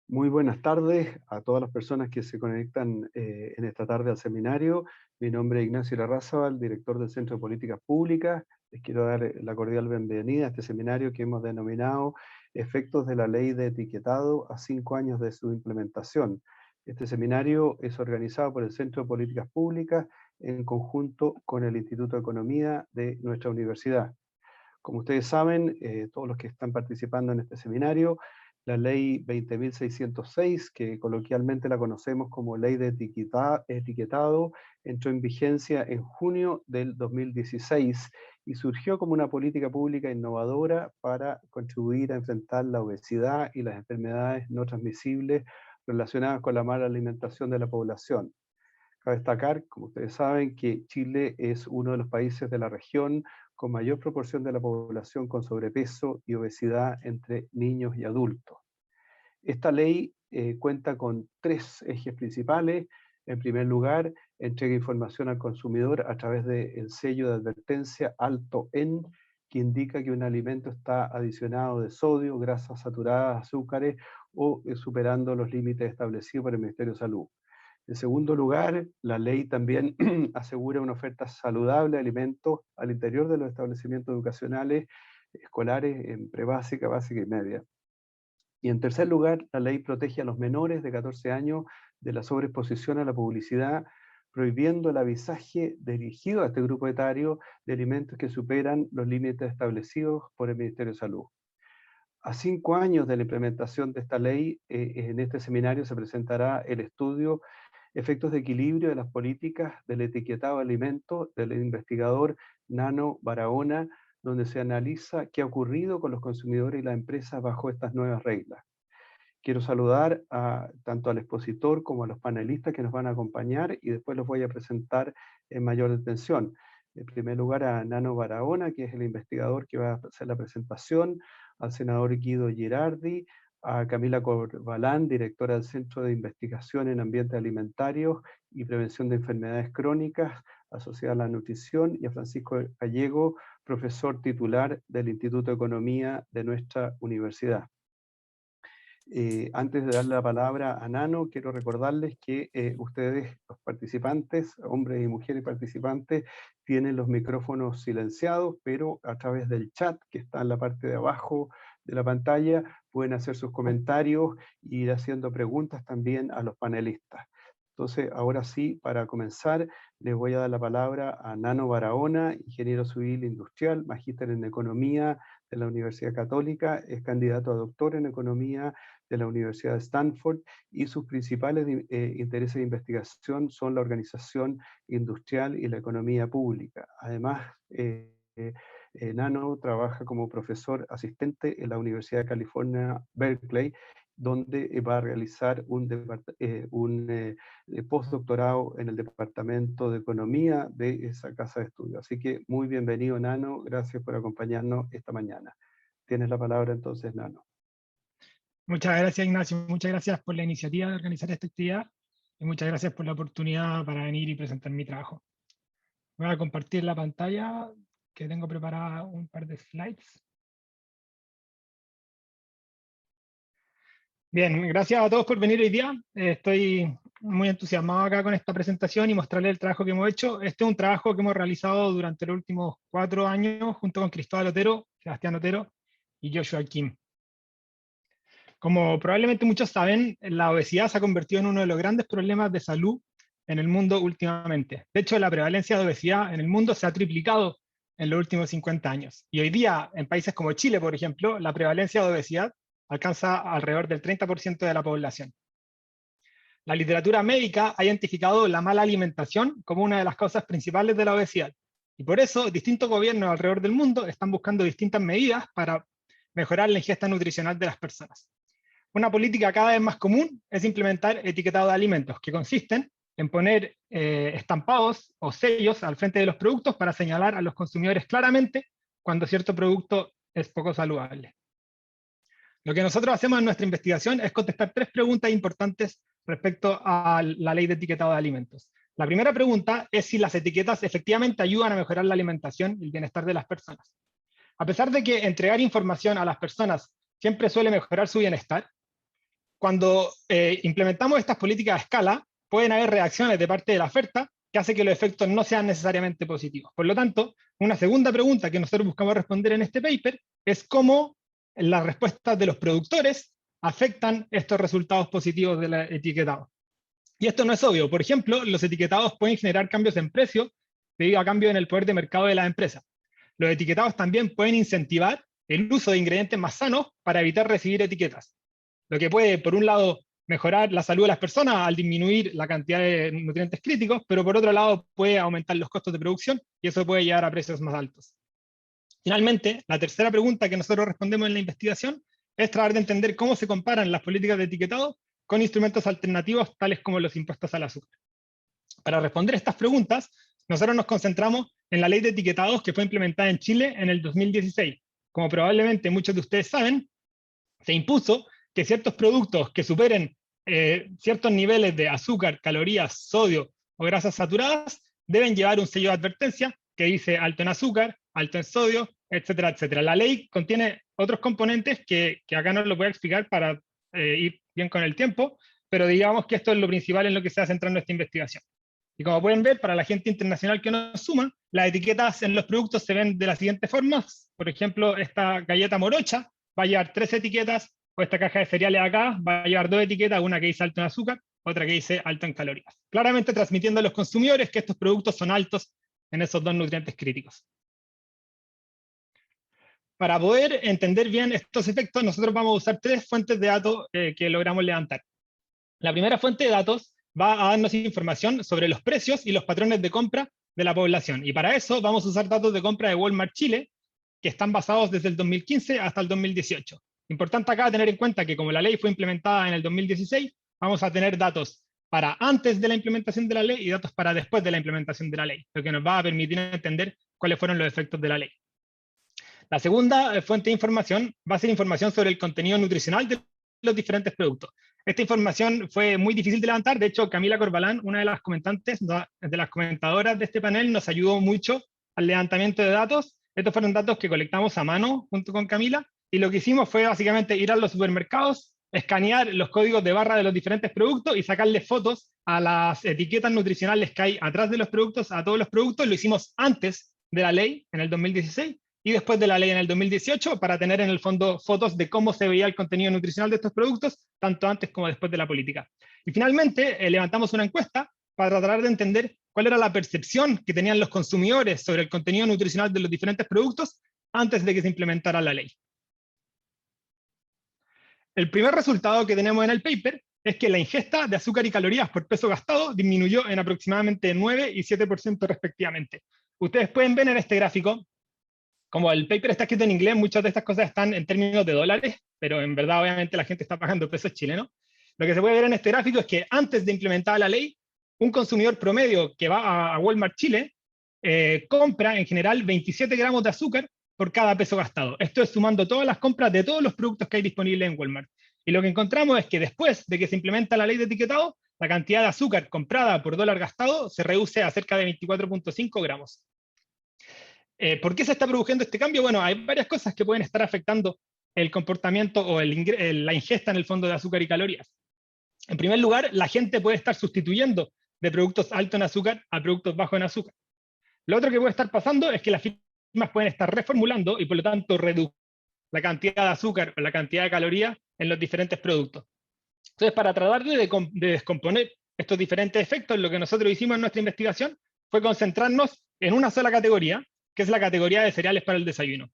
Muy buenas tardes a todas las personas que se conectan en esta tarde al seminario. Mi nombre es Ignacio Larrazábal, director del Centro de Políticas Públicas. Les quiero dar la cordial bienvenida a este seminario que hemos denominado Efectos de la Ley de Etiquetado a 5 años de su implementación. Este seminario es organizado por el Centro de Políticas Públicas en conjunto con el Instituto de Economía de nuestra universidad. Como ustedes saben, todos los que están participando en este seminario, la ley 20.606, que coloquialmente la conocemos como ley de etiquetado, entró en vigencia en junio del 2016 y surgió como una política pública innovadora para contribuir a enfrentar la obesidad y las enfermedades no transmisibles relacionadas con la mala alimentación de la población. Cabe destacar, como ustedes saben, que Chile es uno de los países de la región con mayor proporción de la población con sobrepeso y obesidad entre niños y adultos. Esta ley cuenta con 3 ejes principales. En primer lugar, entrega información al consumidor a través del sello de advertencia alto en, que indica que un alimento está adicionado de sodio, grasas saturadas, azúcares o superando los límites establecidos por el Ministerio de Salud. En segundo lugar, la ley también asegura una oferta saludable de alimentos al interior de los establecimientos educacionales, escolares, en prebásica, básica y media. Y en tercer lugar, la ley protege a los menores de 14 años de la sobreexposición a la publicidad, prohibiendo el avisaje dirigido a este grupo etario de alimentos que superan los límites establecidos por el Ministerio de Salud. A 5 años de la implementación de esta ley, en este seminario se presentará el estudio Efectos de equilibrio de las políticas del etiquetado de alimentos del investigador Nano Barahona, donde se analiza qué ha ocurrido con los consumidores y las empresas bajo estas nuevas reglas. Quiero saludar tanto al expositor como a los panelistas que nos van a acompañar y después los voy a presentar en mayor detención. En primer lugar a Nano Barahona, que es el investigador que va a hacer la presentación, al senador Guido Girardi, a Camila Corbalán, directora del Centro de Investigación en Ambientes Alimentarios y Prevención de Enfermedades Crónicas asociadas a la nutrición, y a Francisco Gallego, profesor titular del Instituto de Economía de nuestra universidad. Antes de darle la palabra a Nano, quiero recordarles que ustedes, los participantes, hombres y mujeres participantes, tienen los micrófonos silenciados, pero a través del chat, que está en la parte de abajo de la pantalla, pueden hacer sus comentarios e ir haciendo preguntas también a los panelistas. Entonces, ahora sí, para comenzar, les voy a dar la palabra a Nano Barahona, ingeniero civil industrial, magíster en economía de la Universidad Católica, es candidato a doctor en economía de la Universidad de Stanford, y sus principales intereses de investigación son la organización industrial y la economía pública. Además, Nano trabaja como profesor asistente en la Universidad de California, Berkeley, donde va a realizar un postdoctorado en el Departamento de Economía de esa casa de estudio. Así que muy bienvenido, Nano, gracias por acompañarnos esta mañana. Tienes la palabra entonces, Nano. Muchas gracias, Ignacio. Muchas gracias por la iniciativa de organizar esta actividad y muchas gracias por la oportunidad para venir y presentar mi trabajo. Voy a compartir la pantalla, que tengo preparada un par de slides. Bien, gracias a todos por venir hoy día. Estoy muy entusiasmado acá con esta presentación y mostrarles el trabajo que hemos hecho. Este es un trabajo que hemos realizado durante los últimos 4 años junto con Cristóbal Otero, Sebastián Otero y Joshua Kim. Como probablemente muchos saben, la obesidad se ha convertido en uno de los grandes problemas de salud en el mundo últimamente. De hecho, la prevalencia de obesidad en el mundo se ha triplicado en los últimos 50 años. Y hoy día, en países como Chile, por ejemplo, la prevalencia de obesidad alcanza alrededor del 30% de la población. La literatura médica ha identificado la mala alimentación como una de las causas principales de la obesidad. Y por eso, distintos gobiernos alrededor del mundo están buscando distintas medidas para mejorar la ingesta nutricional de las personas. Una política cada vez más común es implementar etiquetado de alimentos, que consisten en poner estampados o sellos al frente de los productos para señalar a los consumidores claramente cuando cierto producto es poco saludable. Lo que nosotros hacemos en nuestra investigación es contestar 3 preguntas importantes respecto a la ley de etiquetado de alimentos. La primera pregunta es si las etiquetas efectivamente ayudan a mejorar la alimentación y el bienestar de las personas. A pesar de que entregar información a las personas siempre suele mejorar su bienestar, cuando implementamos estas políticas a escala, pueden haber reacciones de parte de la oferta que hace que los efectos no sean necesariamente positivos. Por lo tanto, una segunda pregunta que nosotros buscamos responder en este paper es cómo las respuestas de los productores afectan estos resultados positivos del etiquetado. Y esto no es obvio. Por ejemplo, los etiquetados pueden generar cambios en precio debido a cambios en el poder de mercado de las empresas. Los etiquetados también pueden incentivar el uso de ingredientes más sanos para evitar recibir etiquetas, lo que puede, por un lado, mejorar la salud de las personas al disminuir la cantidad de nutrientes críticos, pero por otro lado puede aumentar los costos de producción y eso puede llevar a precios más altos. Finalmente, la tercera pregunta que nosotros respondemos en la investigación es tratar de entender cómo se comparan las políticas de etiquetado con instrumentos alternativos tales como los impuestos al azúcar. Para responder estas preguntas, nosotros nos concentramos en la ley de etiquetados que fue implementada en Chile en el 2016. Como probablemente muchos de ustedes saben, se impuso que ciertos productos que superen ciertos niveles de azúcar, calorías, sodio o grasas saturadas deben llevar un sello de advertencia que dice alto en azúcar, alto en sodio, etcétera, etcétera. La ley contiene otros componentes que acá no lo voy a explicar para ir bien con el tiempo, pero digamos que esto es lo principal en lo que se va a centrar nuestra investigación. Y como pueden ver, para la gente internacional que nos suma, las etiquetas en los productos se ven de las siguientes formas. Por ejemplo, esta galleta morocha va a llevar 3 etiquetas, o esta caja de cereales acá va a llevar 2 etiquetas, una que dice alto en azúcar, otra que dice alto en calorías. Claramente transmitiendo a los consumidores que estos productos son altos en esos 2 nutrientes críticos. Para poder entender bien estos efectos, nosotros vamos a usar 3 fuentes de datos que logramos levantar. La primera fuente de datos va a darnos información sobre los precios y los patrones de compra de la población. Y para eso vamos a usar datos de compra de Walmart Chile, que están basados desde el 2015 hasta el 2018. Importante acá tener en cuenta que como la ley fue implementada en el 2016, vamos a tener datos para antes de la implementación de la ley y datos para después de la implementación de la ley, lo que nos va a permitir entender cuáles fueron los efectos de la ley. La segunda fuente de información va a ser información sobre el contenido nutricional de los diferentes productos. Esta información fue muy difícil de levantar, de hecho Camila Corbalán, una de las comentantes, de las comentadoras de este panel, nos ayudó mucho al levantamiento de datos. Estos fueron datos que colectamos a mano junto con Camila, y lo que hicimos fue básicamente ir a los supermercados, escanear los códigos de barra de los diferentes productos y sacarle fotos a las etiquetas nutricionales que hay atrás de los productos, a todos los productos. Lo hicimos antes de la ley, en el 2016, y después de la ley en el 2018, para tener en el fondo fotos de cómo se veía el contenido nutricional de estos productos, tanto antes como después de la política. Y finalmente levantamos una encuesta para tratar de entender cuál era la percepción que tenían los consumidores sobre el contenido nutricional de los diferentes productos antes de que se implementara la ley. El primer resultado que tenemos en el paper es que la ingesta de azúcar y calorías por peso gastado disminuyó en aproximadamente 9 y 7% respectivamente. Ustedes pueden ver en este gráfico, como el paper está escrito en inglés, muchas de estas cosas están en términos de dólares, pero en verdad obviamente la gente está pagando pesos chilenos. Lo que se puede ver en este gráfico es que antes de implementar la ley, un consumidor promedio que va a Walmart Chile compra en general 27 gramos de azúcar por cada peso gastado. Esto es sumando todas las compras de todos los productos que hay disponibles en Walmart. Y lo que encontramos es que después de que se implementa la ley de etiquetado, la cantidad de azúcar comprada por dólar gastado se reduce a cerca de 24.5 gramos. ¿Por qué se está produciendo este cambio? Bueno, hay varias cosas que pueden estar afectando el comportamiento o la ingesta en el fondo de azúcar y calorías. En primer lugar, la gente puede estar sustituyendo de productos altos en azúcar a productos bajos en azúcar. Lo otro que puede estar pasando es que las firmas pueden estar reformulando y por lo tanto reducir la cantidad de azúcar o la cantidad de calorías en los diferentes productos. Entonces, para tratar de descomponer estos diferentes efectos, lo que nosotros hicimos en nuestra investigación fue concentrarnos en una sola categoría, que es la categoría de cereales para el desayuno.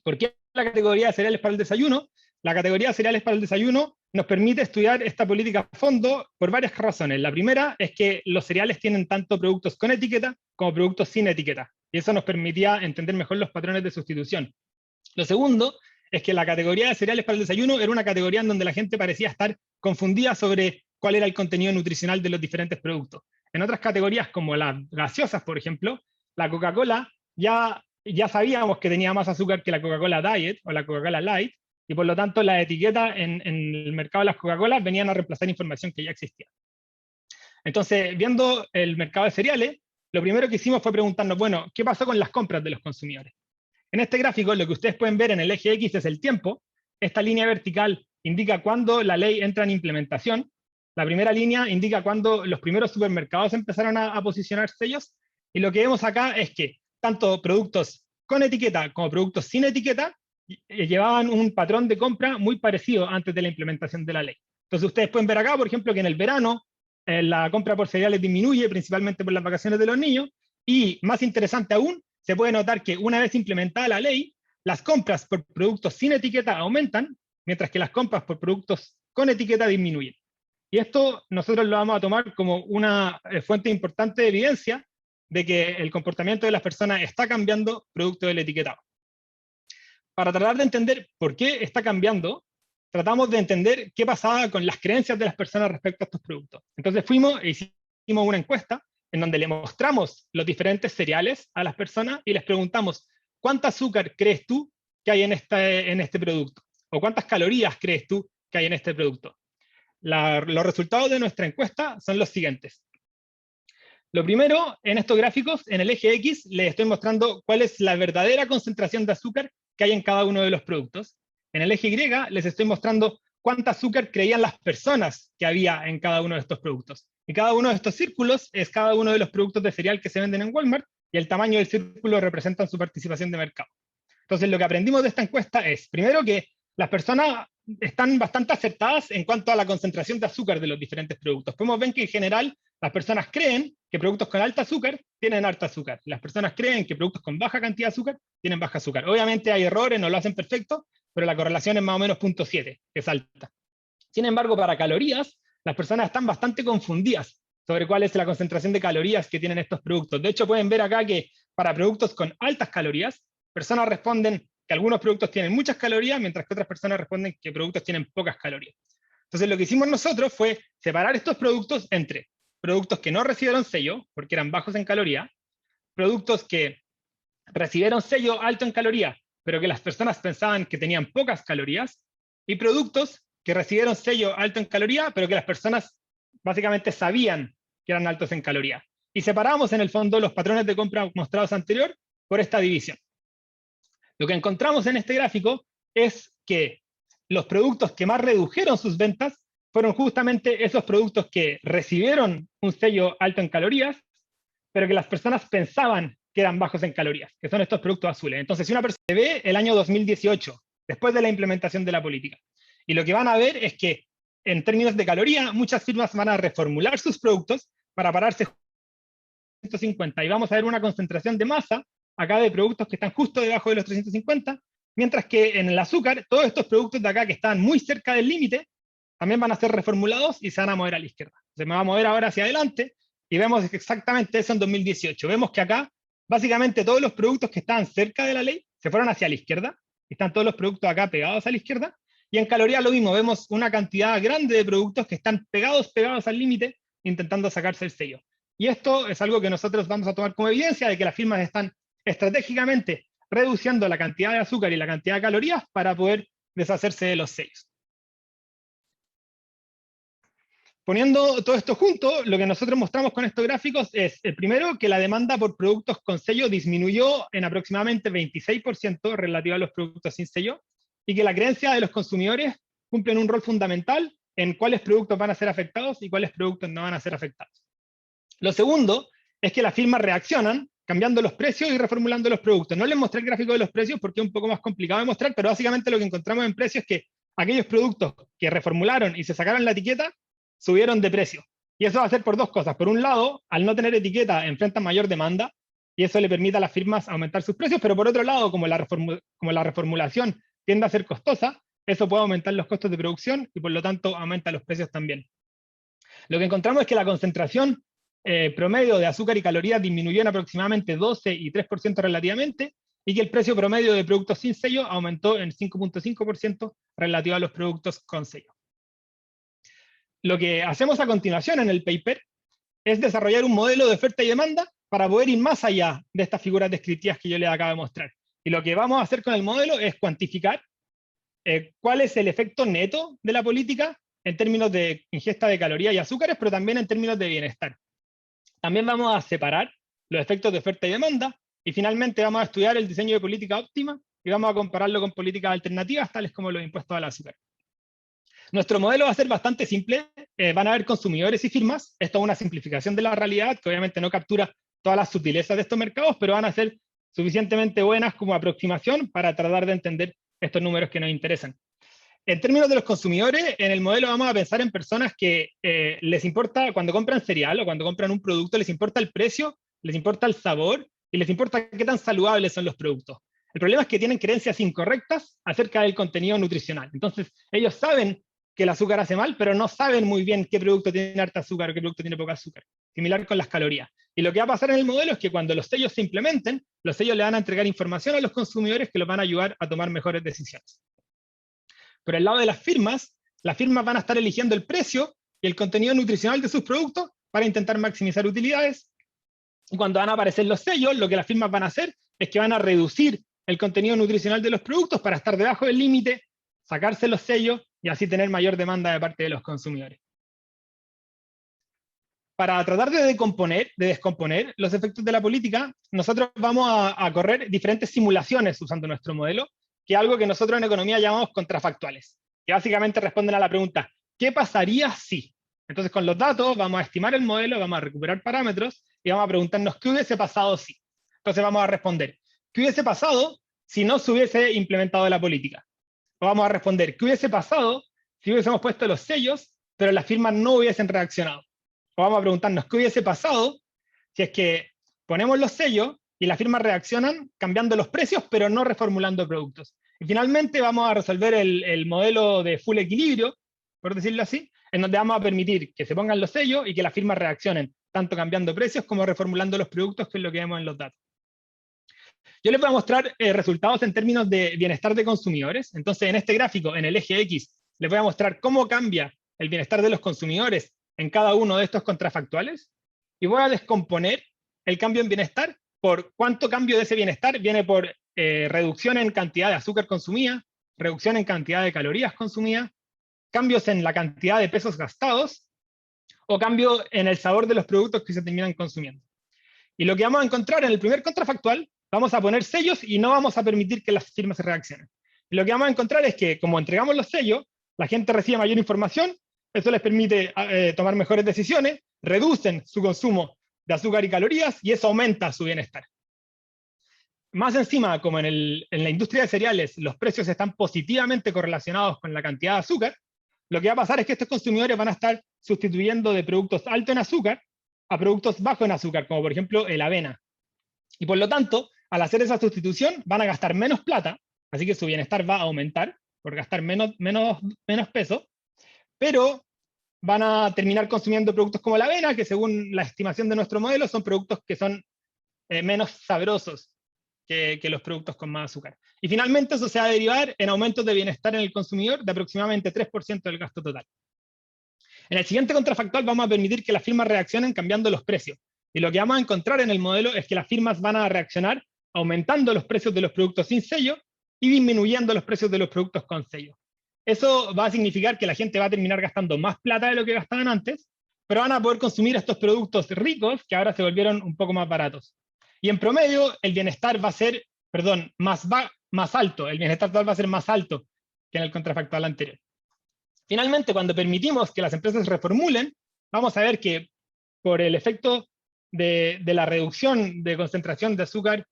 ¿Por qué la categoría de cereales para el desayuno? La categoría de cereales para el desayuno nos permite estudiar esta política a fondo por varias razones. La primera es que los cereales tienen tanto productos con etiqueta como productos sin etiqueta, y eso nos permitía entender mejor los patrones de sustitución. Lo segundo es que la categoría de cereales para el desayuno era una categoría en donde la gente parecía estar confundida sobre cuál era el contenido nutricional de los diferentes productos. En otras categorías, como las gaseosas, por ejemplo, la Coca-Cola ya sabíamos que tenía más azúcar que la Coca-Cola Diet o la Coca-Cola Light, y por lo tanto las etiquetas en el mercado de las Coca-Cola venían a reemplazar información que ya existía. Entonces, viendo el mercado de cereales, lo primero que hicimos fue preguntarnos, bueno, ¿qué pasó con las compras de los consumidores? En este gráfico, lo que ustedes pueden ver en el eje X es el tiempo. Esta línea vertical indica cuándo la ley entra en implementación. La primera línea indica cuándo los primeros supermercados empezaron a posicionar sellos. Y lo que vemos acá es que tanto productos con etiqueta como productos sin etiqueta llevaban un patrón de compra muy parecido antes de la implementación de la ley. Entonces ustedes pueden ver acá, por ejemplo, que en el verano la compra por cereales disminuye, principalmente por las vacaciones de los niños, y más interesante aún, se puede notar que una vez implementada la ley, las compras por productos sin etiqueta aumentan, mientras que las compras por productos con etiqueta disminuyen. Y esto nosotros lo vamos a tomar como una fuente importante de evidencia de que el comportamiento de las personas está cambiando producto del etiquetado. Para tratar de entender por qué está cambiando, tratamos de entender qué pasaba con las creencias de las personas respecto a estos productos. Entonces fuimos e hicimos una encuesta en donde le mostramos los diferentes cereales a las personas y les preguntamos, ¿cuánto azúcar crees tú que hay en este producto? ¿O cuántas calorías crees tú que hay en este producto? Los resultados de nuestra encuesta son los siguientes. Lo primero, en estos gráficos, en el eje X, les estoy mostrando cuál es la verdadera concentración de azúcar que hay en cada uno de los productos. En el eje Y, les estoy mostrando cuánta azúcar creían las personas que había en cada uno de estos productos. Y cada uno de estos círculos es cada uno de los productos de cereal que se venden en Walmart, y el tamaño del círculo representa su participación de mercado. Entonces, lo que aprendimos de esta encuesta es, primero, que las personas están bastante acertadas en cuanto a la concentración de azúcar de los diferentes productos. Podemos ver que en general las personas creen que productos con alta azúcar tienen alta azúcar. Las personas creen que productos con baja cantidad de azúcar tienen baja azúcar. Obviamente hay errores, no lo hacen perfecto, pero la correlación es más o menos 0.7, que es alta. Sin embargo, para calorías, las personas están bastante confundidas sobre cuál es la concentración de calorías que tienen estos productos. De hecho, pueden ver acá que para productos con altas calorías, personas responden que algunos productos tienen muchas calorías, mientras que otras personas responden que productos tienen pocas calorías. Entonces, lo que hicimos nosotros fue separar estos productos entre productos que no recibieron sello, porque eran bajos en caloría, productos que recibieron sello alto en caloría, pero que las personas pensaban que tenían pocas calorías, y productos que recibieron sello alto en caloría, pero que las personas básicamente sabían que eran altos en caloría. Y separamos en el fondo los patrones de compra mostrados anterior por esta división. Lo que encontramos en este gráfico es que los productos que más redujeron sus ventas fueron justamente esos productos que recibieron un sello alto en calorías, pero que las personas pensaban que eran bajos en calorías, que son estos productos azules. Entonces, si una persona ve el año 2018, después de la implementación de la política, y lo que van a ver es que en términos de caloría, muchas firmas van a reformular sus productos para pararse 150, y vamos a ver una concentración de masa acá de productos que están justo debajo de los 350, mientras que en el azúcar, todos estos productos de acá que están muy cerca del límite, también van a ser reformulados y se van a mover a la izquierda. Se me va a mover ahora hacia adelante y vemos exactamente eso en 2018. Vemos que acá, básicamente todos los productos que estaban cerca de la ley se fueron hacia la izquierda, están todos los productos acá pegados a la izquierda, y en calorías lo mismo, vemos una cantidad grande de productos que están pegados al límite, intentando sacarse el sello. Y esto es algo que nosotros vamos a tomar como evidencia de que las firmas están estratégicamente reduciendo la cantidad de azúcar y la cantidad de calorías para poder deshacerse de los sellos. Poniendo todo esto junto, lo que nosotros mostramos con estos gráficos es, el primero, que la demanda por productos con sello disminuyó en aproximadamente 26% relativo a los productos sin sello, y que la creencia de los consumidores cumplen un rol fundamental en cuáles productos van a ser afectados y cuáles productos no van a ser afectados. Lo segundo es que las firmas reaccionan cambiando los precios y reformulando los productos. No les mostré el gráfico de los precios porque es un poco más complicado de mostrar, pero básicamente lo que encontramos en precios es que aquellos productos que reformularon y se sacaron la etiqueta subieron de precio. Y eso va a ser por dos cosas. Por un lado, al no tener etiqueta, enfrentan mayor demanda, y eso le permite a las firmas aumentar sus precios, pero por otro lado, como la reformulación tiende a ser costosa, eso puede aumentar los costos de producción y por lo tanto aumenta los precios también. Lo que encontramos es que la concentración promedio de azúcar y calorías disminuyó en aproximadamente 12 y 3% relativamente, y que el precio promedio de productos sin sello aumentó en 5.5% relativo a los productos con sello. Lo que hacemos a continuación en el paper es desarrollar un modelo de oferta y demanda para poder ir más allá de estas figuras descriptivas que yo les acabo de mostrar. Y lo que vamos a hacer con el modelo es cuantificar cuál es el efecto neto de la política en términos de ingesta de calorías y azúcares, pero también en términos de bienestar. También vamos a separar los efectos de oferta y demanda, y finalmente vamos a estudiar el diseño de política óptima y vamos a compararlo con políticas alternativas, tales como los impuestos al azúcar. Nuestro modelo va a ser bastante simple, van a haber consumidores y firmas, esto es una simplificación de la realidad que obviamente no captura todas las sutilezas de estos mercados, pero van a ser suficientemente buenas como aproximación para tratar de entender estos números que nos interesan. En términos de los consumidores, en el modelo vamos a pensar en personas que les importa, cuando compran cereal o cuando compran un producto, les importa el precio, les importa el sabor y les importa qué tan saludables son los productos. El problema es que tienen creencias incorrectas acerca del contenido nutricional. Entonces, ellos saben que el azúcar hace mal, pero no saben muy bien qué producto tiene harta azúcar o qué producto tiene poca azúcar. Similar con las calorías. Y lo que va a pasar en el modelo es que cuando los sellos se implementen, los sellos le van a entregar información a los consumidores que los van a ayudar a tomar mejores decisiones. Por el lado de las firmas van a estar eligiendo el precio y el contenido nutricional de sus productos para intentar maximizar utilidades. Y cuando van a aparecer los sellos, lo que las firmas van a hacer es que van a reducir el contenido nutricional de los productos para estar debajo del límite, sacarse los sellos y así tener mayor demanda de parte de los consumidores. Para tratar de descomponer los efectos de la política, nosotros vamos a correr diferentes simulaciones usando nuestro modelo, que es algo que nosotros en economía llamamos contrafactuales, que básicamente responden a la pregunta, ¿qué pasaría si? Entonces con los datos vamos a estimar el modelo, vamos a recuperar parámetros y vamos a preguntarnos qué hubiese pasado si. Entonces vamos a responder, ¿qué hubiese pasado si no se hubiese implementado la política? O vamos a responder, ¿qué hubiese pasado si hubiésemos puesto los sellos, pero las firmas no hubiesen reaccionado? O vamos a preguntarnos, ¿qué hubiese pasado si es que ponemos los sellos y las firmas reaccionan cambiando los precios, pero no reformulando productos? Y finalmente vamos a resolver el modelo de full equilibrio, por decirlo así, en donde vamos a permitir que se pongan los sellos y que las firmas reaccionen, tanto cambiando precios como reformulando los productos, que es lo que vemos en los datos. Yo les voy a mostrar resultados en términos de bienestar de consumidores. Entonces, en este gráfico, en el eje X, les voy a mostrar cómo cambia el bienestar de los consumidores en cada uno de estos contrafactuales. Y voy a descomponer el cambio en bienestar por cuánto cambio de ese bienestar viene por reducción en cantidad de azúcar consumida, reducción en cantidad de calorías consumidas, cambios en la cantidad de pesos gastados, o cambio en el sabor de los productos que se terminan consumiendo. Y lo que vamos a encontrar en el primer contrafactual, vamos a poner sellos y no vamos a permitir que las firmas reaccionen. Y lo que vamos a encontrar es que, como entregamos los sellos, la gente recibe mayor información, eso les permite tomar mejores decisiones, reducen su consumo de azúcar y calorías, y eso aumenta su bienestar. Más encima, como en la industria de cereales los precios están positivamente correlacionados con la cantidad de azúcar, lo que va a pasar es que estos consumidores van a estar sustituyendo de productos altos en azúcar a productos bajos en azúcar, como por ejemplo la avena. Y por lo tanto, al hacer esa sustitución, van a gastar menos plata, así que su bienestar va a aumentar por gastar menos peso, pero van a terminar consumiendo productos como la avena, que según la estimación de nuestro modelo son productos que son menos sabrosos que los productos con más azúcar. Y finalmente eso se va a derivar en aumentos de bienestar en el consumidor de aproximadamente 3% del gasto total. En el siguiente contrafactual vamos a permitir que las firmas reaccionen cambiando los precios. Y lo que vamos a encontrar en el modelo es que las firmas van a reaccionar aumentando los precios de los productos sin sello y disminuyendo los precios de los productos con sello. Eso va a significar que la gente va a terminar gastando más plata de lo que gastaban antes, pero van a poder consumir estos productos ricos que ahora se volvieron un poco más baratos. Y en promedio, el bienestar va a ser, más alto, el bienestar total va a ser más alto que en el contrafactual anterior. Finalmente, cuando permitimos que las empresas reformulen, vamos a ver que por el efecto de la reducción de concentración de azúcar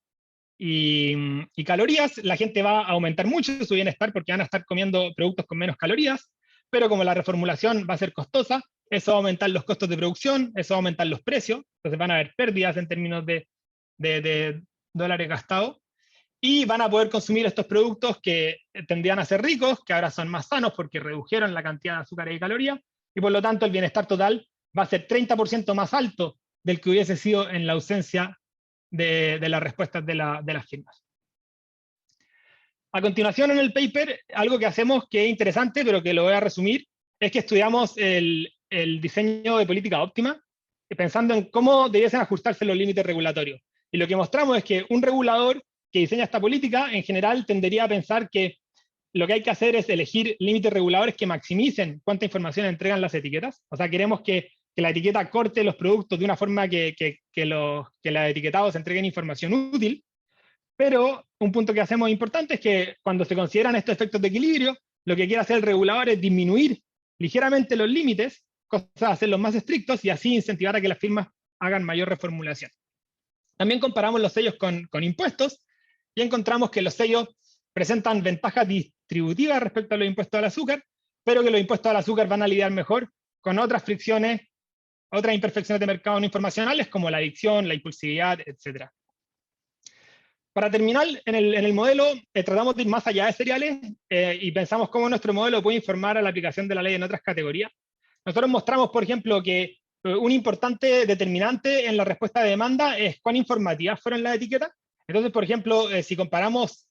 y calorías, la gente va a aumentar mucho su bienestar porque van a estar comiendo productos con menos calorías, pero como la reformulación va a ser costosa, eso va a aumentar los costos de producción, eso va a aumentar los precios, entonces van a haber pérdidas en términos de dólares gastados, y van a poder consumir estos productos que tendrían a ser ricos, que ahora son más sanos porque redujeron la cantidad de azúcar y calorías, y por lo tanto el bienestar total va a ser 30% más alto del que hubiese sido en la ausencia de las respuestas de las firmas. A continuación en el paper, algo que hacemos que es interesante, pero que lo voy a resumir, es que estudiamos el diseño de política óptima, pensando en cómo debiesen ajustarse los límites regulatorios. Y lo que mostramos es que un regulador que diseña esta política, en general, tendería a pensar que lo que hay que hacer es elegir límites reguladores que maximicen cuánta información entregan las etiquetas. O sea, queremos que la etiqueta corte los productos de una forma que los etiquetados entreguen información útil. Pero un punto que hacemos importante es que cuando se consideran estos efectos de equilibrio, lo que quiere hacer el regulador es disminuir ligeramente los límites, cosas hacerlos más estrictos y así incentivar a que las firmas hagan mayor reformulación. También comparamos los sellos con impuestos y encontramos que los sellos presentan ventajas distributivas respecto a los impuestos al azúcar, pero que los impuestos al azúcar van a lidiar mejor con otras fricciones, otras imperfecciones de mercado no informacionales como la adicción, la impulsividad, etc. Para terminar, en el modelo tratamos de ir más allá de cereales y pensamos cómo nuestro modelo puede informar a la aplicación de la ley en otras categorías. Nosotros mostramos, por ejemplo, que un importante determinante en la respuesta de demanda es cuán informativas fueron las etiquetas. Entonces, por ejemplo, si comparamos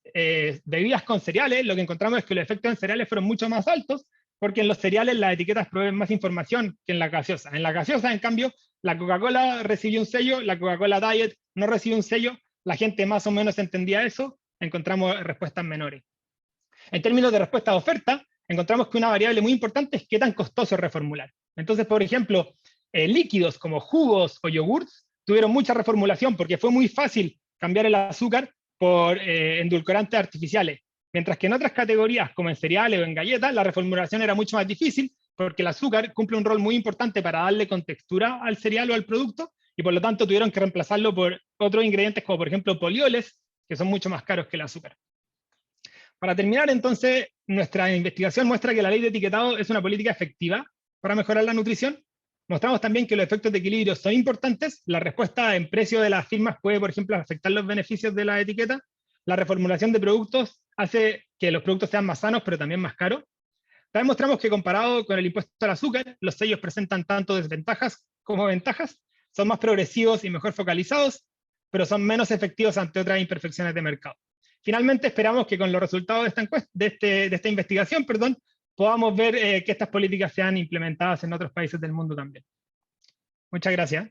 bebidas con cereales, lo que encontramos es que los efectos en cereales fueron mucho más altos, porque en los cereales las etiquetas proveen más información que en la gaseosa. En la gaseosa, en cambio, la Coca-Cola recibió un sello, la Coca-Cola Diet no recibió un sello, la gente más o menos entendía eso, encontramos respuestas menores. En términos de respuesta de oferta, encontramos que una variable muy importante es qué tan costoso es reformular. Entonces, por ejemplo, líquidos como jugos o yogurts tuvieron mucha reformulación porque fue muy fácil cambiar el azúcar por endulcorantes artificiales, mientras que en otras categorías, como en cereales o en galletas, la reformulación era mucho más difícil porque el azúcar cumple un rol muy importante para darle contextura al cereal o al producto, y por lo tanto tuvieron que reemplazarlo por otros ingredientes como por ejemplo polioles, que son mucho más caros que el azúcar. Para terminar, entonces, nuestra investigación muestra que la ley de etiquetado es una política efectiva para mejorar la nutrición. Mostramos también que los efectos de equilibrio son importantes. La respuesta en precio de las firmas puede, por ejemplo, afectar los beneficios de la etiqueta. La reformulación de productos hace que los productos sean más sanos, pero también más caros. También mostramos que comparado con el impuesto al azúcar, los sellos presentan tanto desventajas como ventajas. Son más progresivos y mejor focalizados, pero son menos efectivos ante otras imperfecciones de mercado. Finalmente, esperamos que con los resultados de esta investigación, podamos ver que estas políticas sean implementadas en otros países del mundo también. Muchas gracias.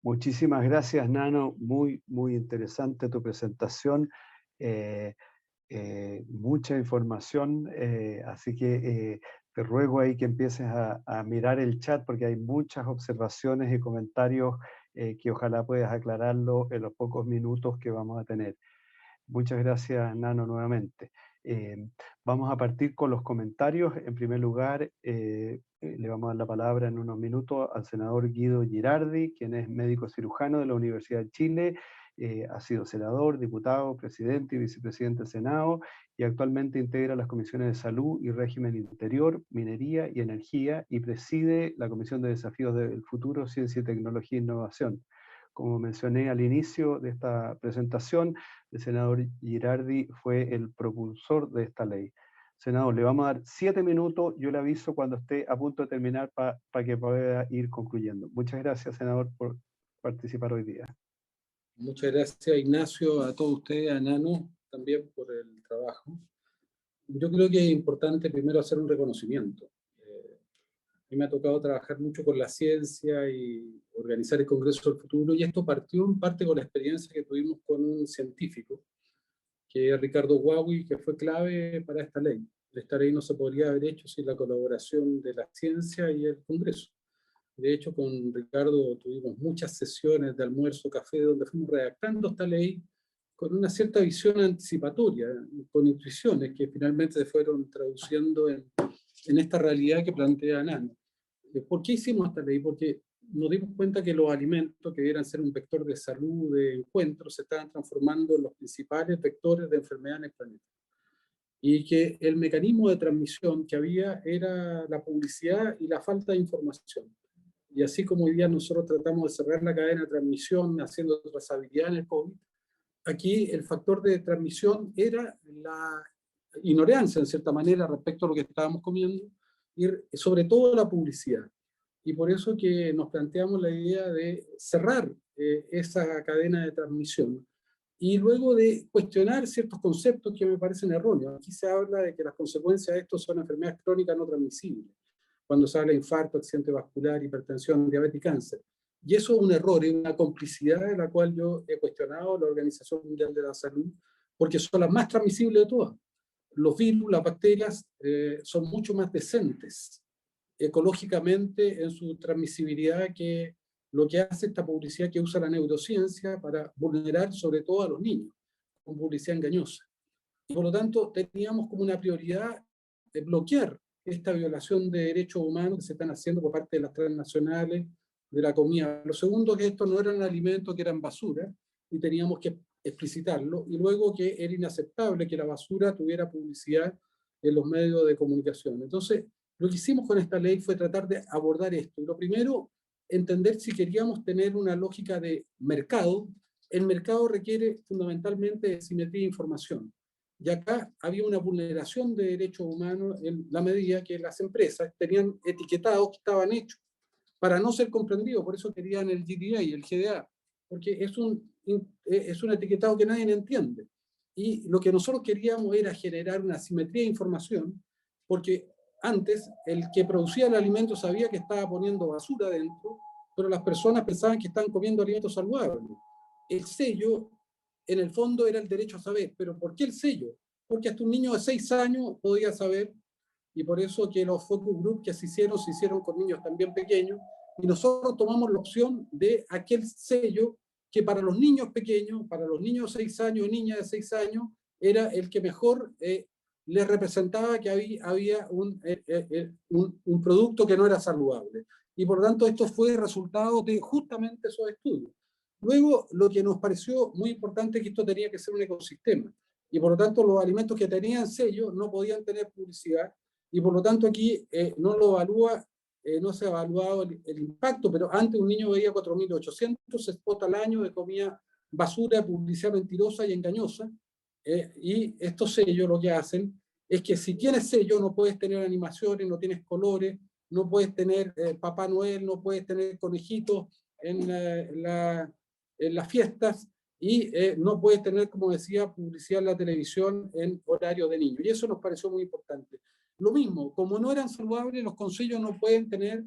Muchísimas gracias, Nano. Muy, muy interesante tu presentación. Mucha información, así que te ruego ahí que empieces a mirar el chat porque hay muchas observaciones y comentarios que ojalá puedas aclararlo en los pocos minutos que vamos a tener. Muchas gracias, Nano, nuevamente. Vamos a partir con los comentarios. En primer lugar, le vamos a dar la palabra en unos minutos al senador Guido Girardi, quien es médico cirujano de la Universidad de Chile. Ha sido senador, diputado, presidente y vicepresidente del Senado y actualmente integra las comisiones de Salud y Régimen Interior, Minería y Energía y preside la Comisión de Desafíos del Futuro, Ciencia y Tecnología e Innovación. Como mencioné al inicio de esta presentación, el senador Girardi fue el propulsor de esta ley. Senador, le vamos a dar 7 minutos, yo le aviso cuando esté a punto de terminar para que pueda ir concluyendo. Muchas gracias, senador, por participar hoy día. Muchas gracias, Ignacio, a todos ustedes, a Nano, también por el trabajo. Yo creo que es importante primero hacer un reconocimiento. A mí me ha tocado trabajar mucho con la ciencia y organizar el Congreso del Futuro, y esto partió en parte con la experiencia que tuvimos con un científico, que es Ricardo Huawei, que fue clave para esta ley. Esta ley no se podría haber hecho sin la colaboración de la ciencia y el Congreso. De hecho, con Ricardo tuvimos muchas sesiones de almuerzo, café, donde fuimos redactando esta ley con una cierta visión anticipatoria, con intuiciones que finalmente se fueron traduciendo en esta realidad que plantea Nano. ¿Por qué hicimos esta ley? Porque nos dimos cuenta que los alimentos que debieran ser un vector de salud, de encuentro, se estaban transformando en los principales vectores de enfermedad en el planeta. Y que el mecanismo de transmisión que había era la publicidad y la falta de información. Y así como hoy día nosotros tratamos de cerrar la cadena de transmisión haciendo trazabilidad en el COVID, aquí el factor de transmisión era la ignorancia, en cierta manera, respecto a lo que estábamos comiendo, y sobre todo la publicidad. Y por eso que nos planteamos la idea de cerrar esa cadena de transmisión y luego de cuestionar ciertos conceptos que me parecen erróneos. Aquí se habla de que las consecuencias de esto son enfermedades crónicas no transmisibles, cuando se habla de infarto, accidente vascular, hipertensión, diabetes y cáncer. Y eso es un error, es una complicidad de la cual yo he cuestionado la Organización Mundial de la Salud, porque son las más transmisibles de todas. Los virus, las bacterias, son mucho más decentes ecológicamente en su transmisibilidad que lo que hace esta publicidad que usa la neurociencia para vulnerar sobre todo a los niños, con publicidad engañosa. Y por lo tanto teníamos como una prioridad de bloquear esta violación de derechos humanos que se están haciendo por parte de las transnacionales, de la comida. Lo segundo, que estos no eran alimentos, que eran basura, y teníamos que explicitarlo. Y luego que era inaceptable que la basura tuviera publicidad en los medios de comunicación. Entonces, lo que hicimos con esta ley fue tratar de abordar esto. Y lo primero, entender si queríamos tener una lógica de mercado. El mercado requiere fundamentalmente de simetría de información. Y acá había una vulneración de derechos humanos en la medida que las empresas tenían etiquetados que estaban hechos para no ser comprendidos. Por eso querían el GDA y el GDA, porque es un etiquetado que nadie entiende. Y lo que nosotros queríamos era generar una simetría de información, porque antes el que producía el alimento sabía que estaba poniendo basura dentro, pero las personas pensaban que estaban comiendo alimentos saludables. El sello, en el fondo, era el derecho a saber. ¿Pero por qué el sello? Porque hasta un niño de 6 años podía saber, y por eso que los focus group que se hicieron con niños también pequeños, y nosotros tomamos la opción de aquel sello que para los niños pequeños, para los niños de 6 años, niñas de 6 años, era el que mejor les representaba que había un producto que no era saludable. Y por lo tanto esto fue resultado de justamente esos estudios. Luego, lo que nos pareció muy importante es que esto tenía que ser un ecosistema. Y por lo tanto los alimentos que tenían sello no podían tener publicidad. Y por lo tanto aquí no se ha evaluado el impacto, pero antes un niño veía 4.800 spots al año de comida basura, publicidad mentirosa y engañosa, y estos sellos lo que hacen es que si tienes sello no puedes tener animaciones, no tienes colores, no puedes tener Papá Noel, no puedes tener conejitos en las fiestas, y no puedes tener, como decía, publicidad en la televisión en horario de niños. Y eso nos pareció muy importante. Lo mismo, como no eran saludables, los consejos no pueden tener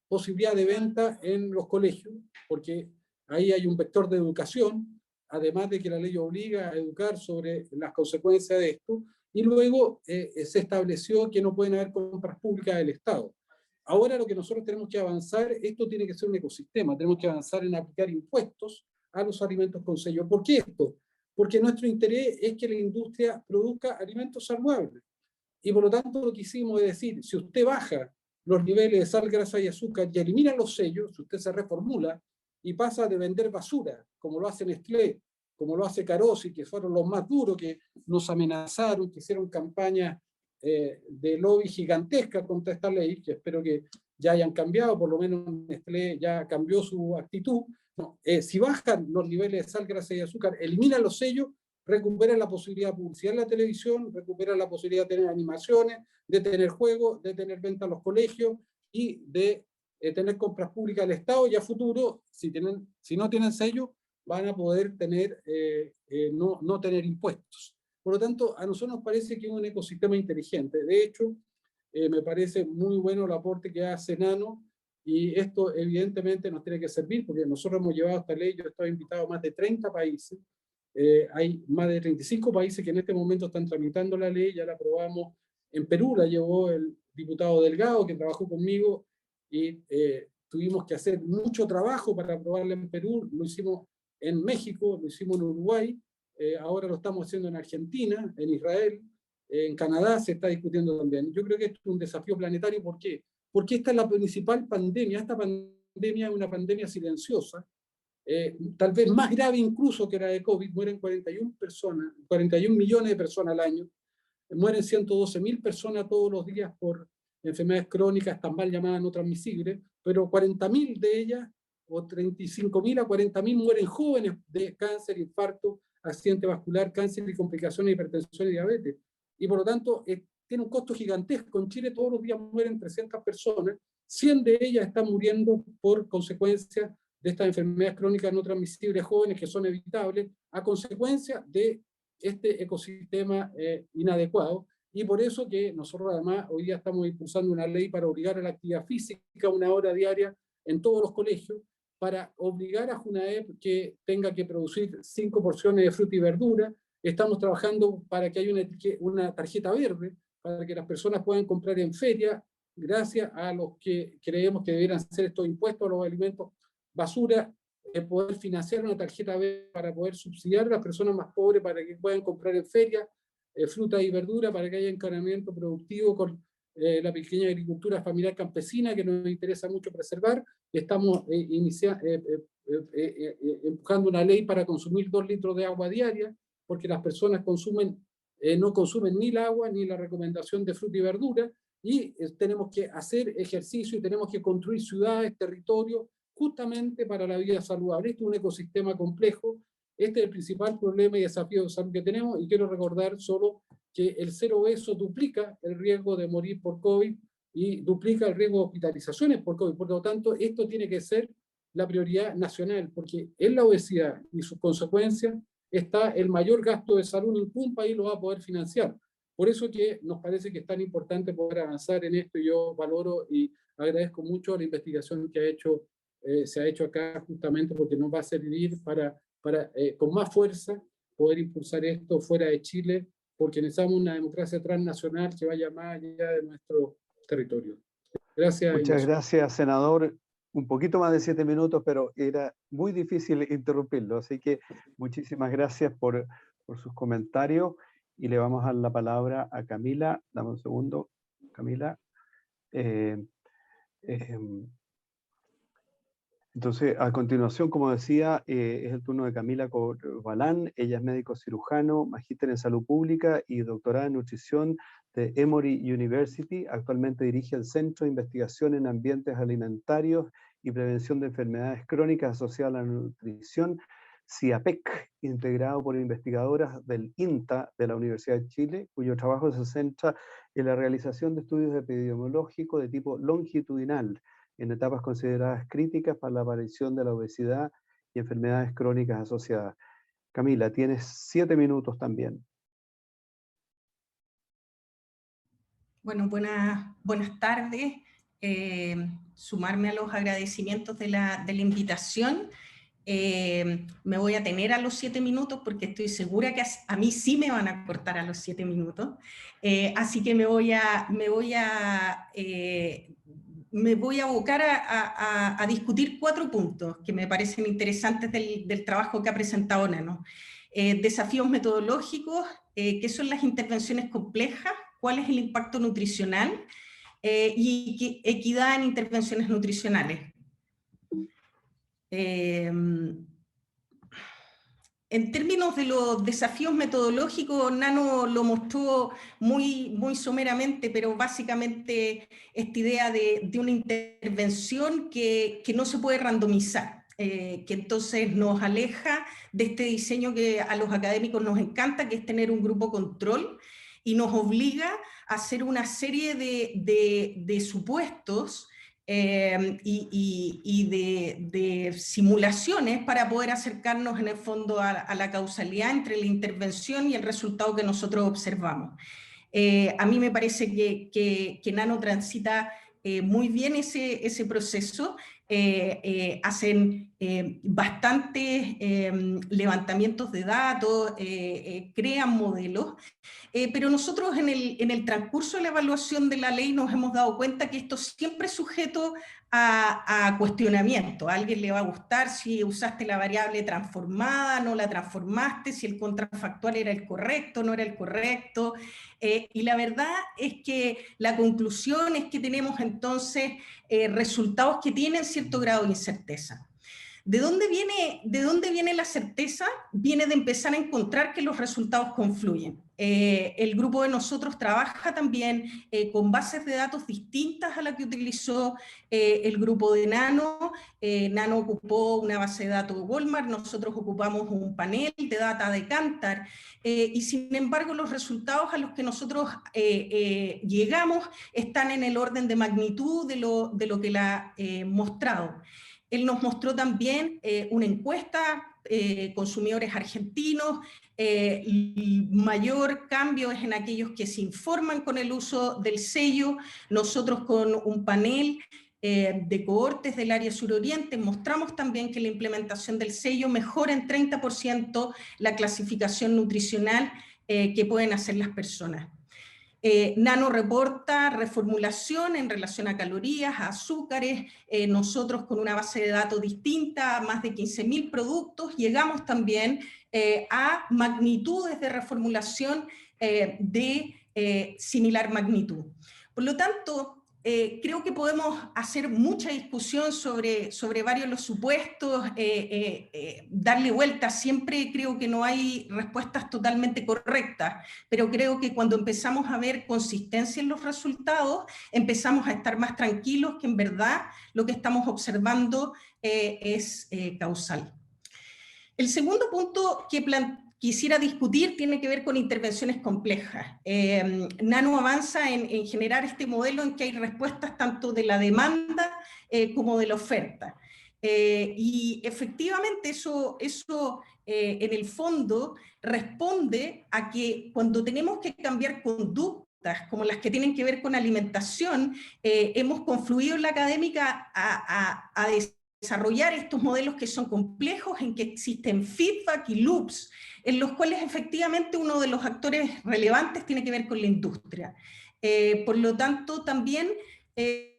posibilidad de venta en los colegios, porque ahí hay un vector de educación, además de que la ley obliga a educar sobre las consecuencias de esto, y luego se estableció que no pueden haber compras públicas del Estado. Ahora lo que nosotros tenemos que avanzar, esto tiene que ser un ecosistema, tenemos que avanzar en aplicar impuestos a los alimentos con sello. ¿Por qué esto? Porque nuestro interés es que la industria produzca alimentos saludables. Y por lo tanto lo que hicimos es decir, si usted baja los niveles de sal, grasa y azúcar y elimina los sellos, si usted se reformula y pasa de vender basura, como lo hace Nestlé, como lo hace Carosi, que fueron los más duros, que nos amenazaron, que hicieron campañas de lobby gigantesca contra esta ley, que espero que ya hayan cambiado, por lo menos Nestlé ya cambió su actitud. No, si bajan los niveles de sal, grasa y azúcar, eliminan los sellos, recupera la posibilidad de publicidad en la televisión, recupera la posibilidad de tener animaciones, de tener juegos, de tener venta a los colegios y de tener compras públicas del Estado, y a futuro, si no tienen sello, van a poder tener, no tener impuestos. Por lo tanto, a nosotros nos parece que es un ecosistema inteligente. De hecho, me parece muy bueno el aporte que hace Nano, y esto evidentemente nos tiene que servir, porque nosotros hemos llevado esta ley, yo he estado invitado a más de 30 países, hay más de 35 países que en este momento están tramitando la ley, ya la aprobamos en Perú, la llevó el diputado Delgado, que trabajó conmigo, y tuvimos que hacer mucho trabajo para aprobarla en Perú, lo hicimos en México, lo hicimos en Uruguay, ahora lo estamos haciendo en Argentina, en Israel, en Canadá se está discutiendo también. Yo creo que esto es un desafío planetario. ¿Por qué? Porque esta es la principal pandemia, esta pandemia es una pandemia silenciosa, tal vez más grave incluso que la de COVID, mueren 41 millones de personas al año, mueren 112.000 personas todos los días por enfermedades crónicas, tan mal llamadas no transmisibles, pero 40.000 de ellas, o 35.000 a 40.000 mueren jóvenes de cáncer, infarto, accidente vascular, cáncer y complicaciones de hipertensión y diabetes. Y por lo tanto, tiene un costo gigantesco. En Chile todos los días mueren 300 personas, 100 de ellas están muriendo por consecuencia de estas enfermedades crónicas no transmisibles jóvenes que son evitables a consecuencia de este ecosistema inadecuado. Y por eso que nosotros además hoy día estamos impulsando una ley para obligar a la actividad física 1 hora diaria en todos los colegios, para obligar a Junaep que tenga que producir 5 porciones de fruta y verdura. Estamos trabajando para que haya una tarjeta verde, para que las personas puedan comprar en feria, gracias a los que creemos que deberían ser estos impuestos a los alimentos basura, poder financiar una tarjeta verde para poder subsidiar a las personas más pobres para que puedan comprar en ferias fruta y verdura, para que haya encadenamiento productivo con la pequeña agricultura familiar campesina, que nos interesa mucho preservar. Estamos empujando una ley para consumir 2 litros de agua diaria, porque las personas no consumen ni el agua ni la recomendación de fruta y verdura, y tenemos que hacer ejercicio y tenemos que construir ciudades, territorios, justamente para la vida saludable. Este es un ecosistema complejo. Este es el principal problema y desafío de salud que tenemos, y quiero recordar solo que el ser obeso duplica el riesgo de morir por COVID y duplica el riesgo de hospitalizaciones por COVID. Por lo tanto, esto tiene que ser la prioridad nacional, porque en la obesidad y sus consecuencias está el mayor gasto de salud. Ningún país lo va a poder financiar. Por eso que nos parece que es tan importante poder avanzar en esto, y yo valoro y agradezco mucho la investigación que se ha hecho acá, justamente porque nos va a servir para con más fuerza poder impulsar esto fuera de Chile, porque necesitamos una democracia transnacional que vaya más allá de nuestro territorio. Gracias. Muchas Ignacio. gracias, senador. Un poquito más de 7 minutos, pero era muy difícil interrumpirlo, así que muchísimas gracias por sus comentarios, y le vamos a dar la palabra a Camila. Dame un segundo, Camila. Entonces, a continuación, como decía, es el turno de Camila Corbalán. Ella es médico cirujano, magíster en salud pública y doctorada en nutrición de Emory University. Actualmente dirige el Centro de Investigación en Ambientes Alimentarios y Prevención de Enfermedades Crónicas asociadas a la nutrición, CIAPEC, integrado por investigadoras del INTA de la Universidad de Chile, cuyo trabajo se centra en la realización de estudios epidemiológicos de tipo longitudinal, en etapas consideradas críticas para la aparición de la obesidad y enfermedades crónicas asociadas. Camila, tienes 7 minutos también. Bueno, buenas tardes. Sumarme a los agradecimientos de la invitación. Me voy a tener a los 7 minutos porque estoy segura que a mí sí me van a cortar a los 7 minutos. Así que me voy a abocar a discutir 4 puntos que me parecen interesantes del trabajo que ha presentado Nano. Desafíos metodológicos, qué son las intervenciones complejas, cuál es el impacto nutricional y equidad en intervenciones nutricionales. En términos de los desafíos metodológicos, Nano lo mostró muy someramente, pero básicamente esta idea de una intervención que no se puede randomizar, que entonces nos aleja de este diseño que a los académicos nos encanta, que es tener un grupo control, y nos obliga a hacer una serie de supuestos y de simulaciones para poder acercarnos en el fondo a la causalidad entre la intervención y el resultado que nosotros observamos. A mí me parece que Nano transita muy bien ese proceso. Hacen bastantes levantamientos de datos, crean modelos, pero nosotros en el transcurso de la evaluación de la ley nos hemos dado cuenta que esto siempre es sujeto a cuestionamiento. A alguien le va a gustar si usaste la variable transformada, no la transformaste, si el contrafactual era el correcto, no era el correcto, y la verdad es que la conclusión es que tenemos entonces resultados que tienen cierto grado de incerteza. ¿De dónde viene la certeza? Viene de empezar a encontrar que los resultados confluyen. El grupo de nosotros trabaja también con bases de datos distintas a la que utilizó el grupo de Nano. Nano ocupó una base de datos de Walmart, nosotros ocupamos un panel de data de Kantar, y sin embargo los resultados a los que nosotros llegamos están en el orden de magnitud de lo que la mostrado. Él nos mostró también una encuesta, consumidores argentinos, el mayor cambio es en aquellos que se informan con el uso del sello. Nosotros con un panel de cohortes del área suroriente mostramos también que la implementación del sello mejora en 30% la clasificación nutricional que pueden hacer las personas. Nano reporta reformulación en relación a calorías, a azúcares. Nosotros con una base de datos distinta, más de 15.000 productos, llegamos también a magnitudes de reformulación de similar magnitud. Por lo tanto, creo que podemos hacer mucha discusión sobre varios de los supuestos, darle vuelta. Siempre creo que no hay respuestas totalmente correctas, pero creo que cuando empezamos a ver consistencia en los resultados, empezamos a estar más tranquilos que en verdad lo que estamos observando es causal. El segundo punto que quisiera discutir tiene que ver con intervenciones complejas. Nano avanza en generar este modelo en que hay respuestas tanto de la demanda como de la oferta. Y efectivamente eso en el fondo responde a que cuando tenemos que cambiar conductas como las que tienen que ver con alimentación, hemos confluido en la académica a desarrollar estos modelos que son complejos, en que existen feedback y loops, en los cuales efectivamente uno de los actores relevantes tiene que ver con la industria. Por lo tanto, también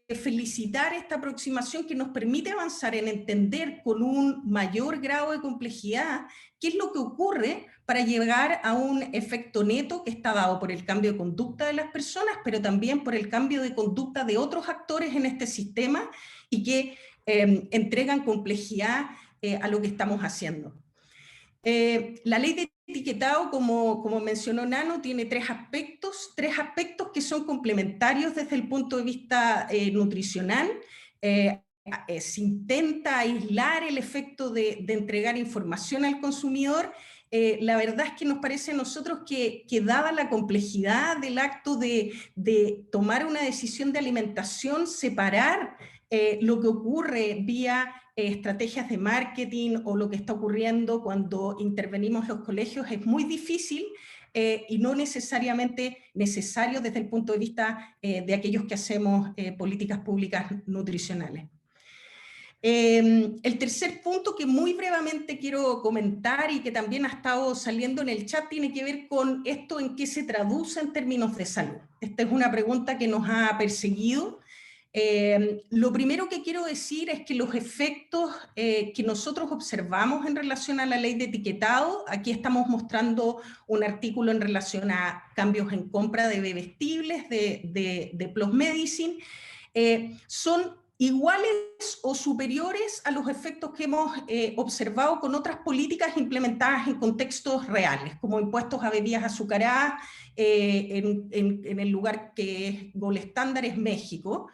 felicitar esta aproximación que nos permite avanzar en entender con un mayor grado de complejidad qué es lo que ocurre para llegar a un efecto neto que está dado por el cambio de conducta de las personas, pero también por el cambio de conducta de otros actores en este sistema y que entregan complejidad a lo que estamos haciendo. La ley de etiquetado, como mencionó Nano, tiene tres aspectos que son complementarios desde el punto de vista nutricional. Se intenta aislar el efecto de entregar información al consumidor. La verdad es que nos parece a nosotros que dada la complejidad del acto de tomar una decisión de alimentación, separar lo que ocurre vía estrategias de marketing o lo que está ocurriendo cuando intervenimos en los colegios es muy difícil y no necesariamente necesario desde el punto de vista de aquellos que hacemos políticas públicas nutricionales. El tercer punto que muy brevemente quiero comentar y que también ha estado saliendo en el chat tiene que ver con esto en qué se traduce en términos de salud. Esta es una pregunta que nos ha perseguido. Lo primero que quiero decir es que los efectos que nosotros observamos en relación a la ley de etiquetado, aquí estamos mostrando un artículo en relación a cambios en compra de bebestibles de Plus Medicine, son iguales o superiores a los efectos que hemos observado con otras políticas implementadas en contextos reales, como impuestos a bebidas azucaradas en el lugar que es Gold Standard, es México.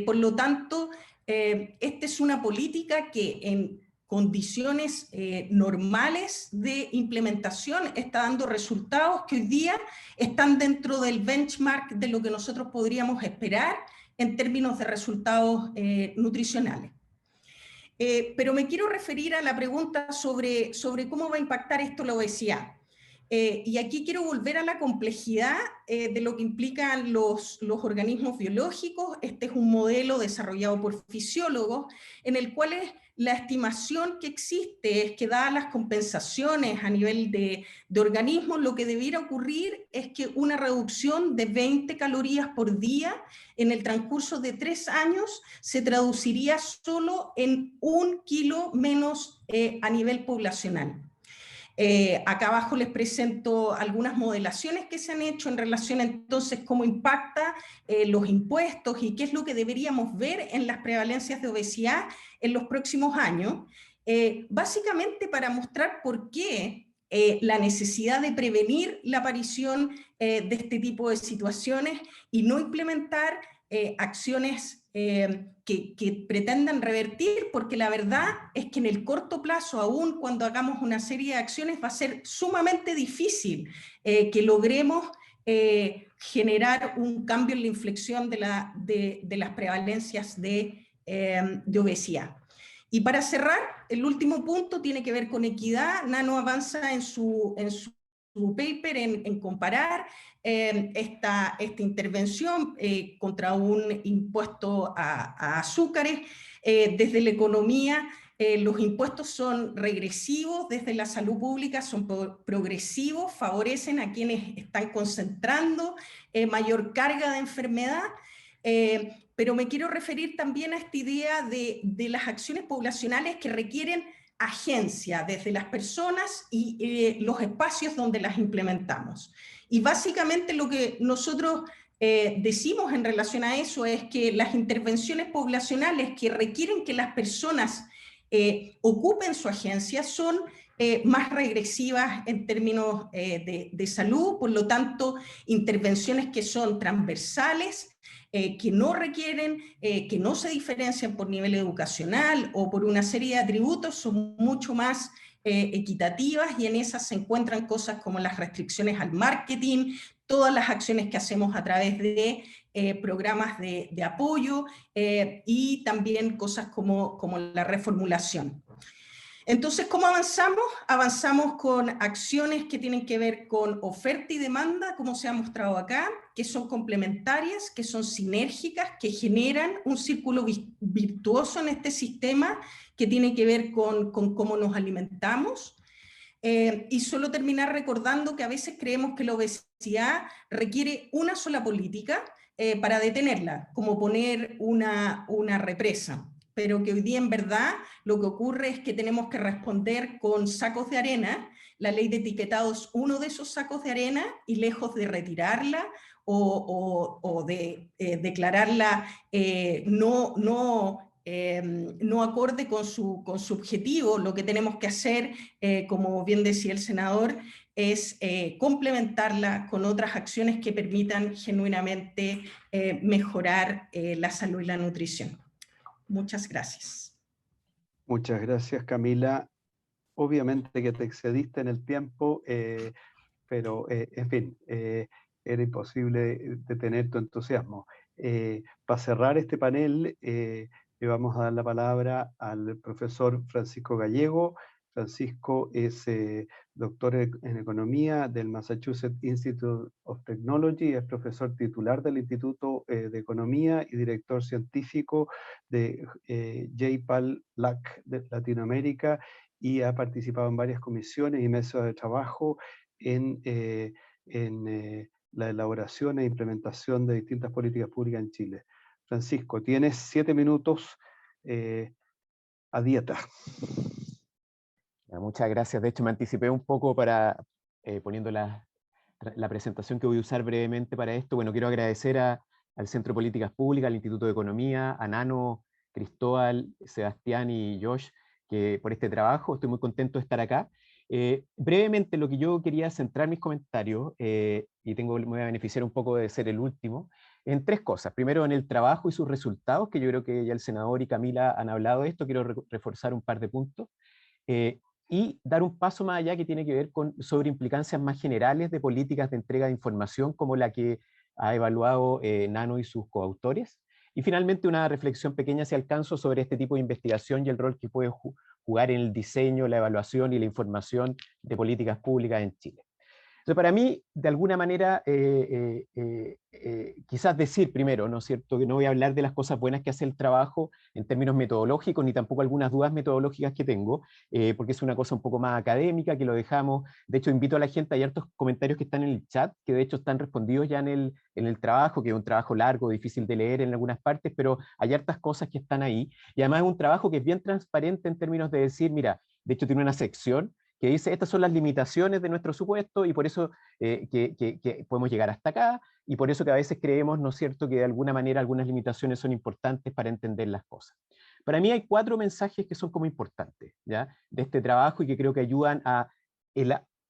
Por lo tanto, esta es una política que en condiciones normales de implementación está dando resultados que hoy día están dentro del benchmark de lo que nosotros podríamos esperar en términos de resultados nutricionales. Pero me quiero referir a la pregunta sobre cómo va a impactar esto la obesidad. Y aquí quiero volver a la complejidad de lo que implican los organismos biológicos. Este es un modelo desarrollado por fisiólogos en el cual la estimación que existe es que dadas las compensaciones a nivel de organismos, lo que debiera ocurrir es que una reducción de 20 calorías por día en el transcurso de 3 años se traduciría solo en 1 kilo menos a nivel poblacional. Acá abajo les presento algunas modelaciones que se han hecho en relación a entonces cómo impacta los impuestos y qué es lo que deberíamos ver en las prevalencias de obesidad en los próximos años, básicamente para mostrar por qué la necesidad de prevenir la aparición de este tipo de situaciones y no implementar acciones que pretendan revertir, porque la verdad es que en el corto plazo, aún cuando hagamos una serie de acciones, va a ser sumamente difícil que logremos generar un cambio en la inflexión de las prevalencias de obesidad. Y para cerrar, el último punto tiene que ver con equidad. Nano avanza en su paper en comparar esta intervención contra un impuesto a azúcares desde la economía los impuestos son regresivos desde la salud pública, son progresivos, favorecen a quienes están concentrando mayor carga de enfermedad, pero me quiero referir también a esta idea de las acciones poblacionales que requieren agencia desde las personas y los espacios donde las implementamos. Y básicamente lo que nosotros decimos en relación a eso es que las intervenciones poblacionales que requieren que las personas ocupen su agencia son más regresivas en términos de salud, por lo tanto, intervenciones que son transversales, que no requieren, que no se diferencian por nivel educacional o por una serie de atributos, son mucho más equitativas, y en esas se encuentran cosas como las restricciones al marketing, todas las acciones que hacemos a través de programas de apoyo y también cosas como la reformulación. Entonces, ¿cómo avanzamos? Avanzamos con acciones que tienen que ver con oferta y demanda, como se ha mostrado acá, que son complementarias, que son sinérgicas, que generan un círculo virtuoso en este sistema, que tiene que ver con cómo nos alimentamos. Y solo terminar recordando que a veces creemos que la obesidad requiere una sola política para detenerla, como poner una represa, pero que hoy día en verdad lo que ocurre es que tenemos que responder con sacos de arena. La ley de etiquetado es uno de esos sacos de arena, y lejos de retirarla o de declararla no acorde con su objetivo, lo que tenemos que hacer, como bien decía el senador, es complementarla con otras acciones que permitan genuinamente mejorar la salud y la nutrición. Muchas gracias. Muchas gracias, Camila. Obviamente que te excediste en el tiempo, pero en fin, era imposible detener tu entusiasmo. Para cerrar este panel, le vamos a dar la palabra al profesor Francisco Gallego. Francisco es doctor en Economía del Massachusetts Institute of Technology, es profesor titular del Instituto de Economía y director científico de J-PAL LAC de Latinoamérica, y ha participado en varias comisiones y mesas de trabajo en la elaboración e implementación de distintas políticas públicas en Chile. Francisco, tienes 7 minutos a dieta. Muchas gracias. De hecho, me anticipé un poco para poniendo la presentación que voy a usar brevemente para esto. Bueno, quiero agradecer al Centro de Políticas Públicas, al Instituto de Economía, a Nano, Cristóbal, Sebastián y Josh, que por este trabajo. Estoy muy contento de estar acá. Brevemente, lo que yo quería centrar mis comentarios, y me voy a beneficiar un poco de ser el último, en 3 cosas. Primero, en el trabajo y sus resultados, que yo creo que ya el senador y Camila han hablado de esto. Quiero reforzar un par de puntos. Y dar un paso más allá, que tiene que ver sobre implicancias más generales de políticas de entrega de información, como la que ha evaluado Nano y sus coautores. Y finalmente una reflexión pequeña, si alcanzo, sobre este tipo de investigación y el rol que puede jugar en el diseño, la evaluación y la información de políticas públicas en Chile. Entonces, para mí, de alguna manera, quizás decir primero, ¿no es cierto?, que no voy a hablar de las cosas buenas que hace el trabajo en términos metodológicos, ni tampoco algunas dudas metodológicas que tengo, porque es una cosa un poco más académica, que lo dejamos. De hecho, invito a la gente, hay hartos comentarios que están en el chat, que de hecho están respondidos ya en el trabajo, que es un trabajo largo, difícil de leer en algunas partes, pero hay hartas cosas que están ahí, y además es un trabajo que es bien transparente en términos de decir, mira, de hecho tiene una sección que dice, estas son las limitaciones de nuestro supuesto, y por eso que podemos llegar hasta acá, y por eso que a veces creemos, ¿no es cierto?, que de alguna manera algunas limitaciones son importantes para entender las cosas. Para mí hay 4 mensajes que son como importantes, ¿ya?, de este trabajo, y que creo que ayudan a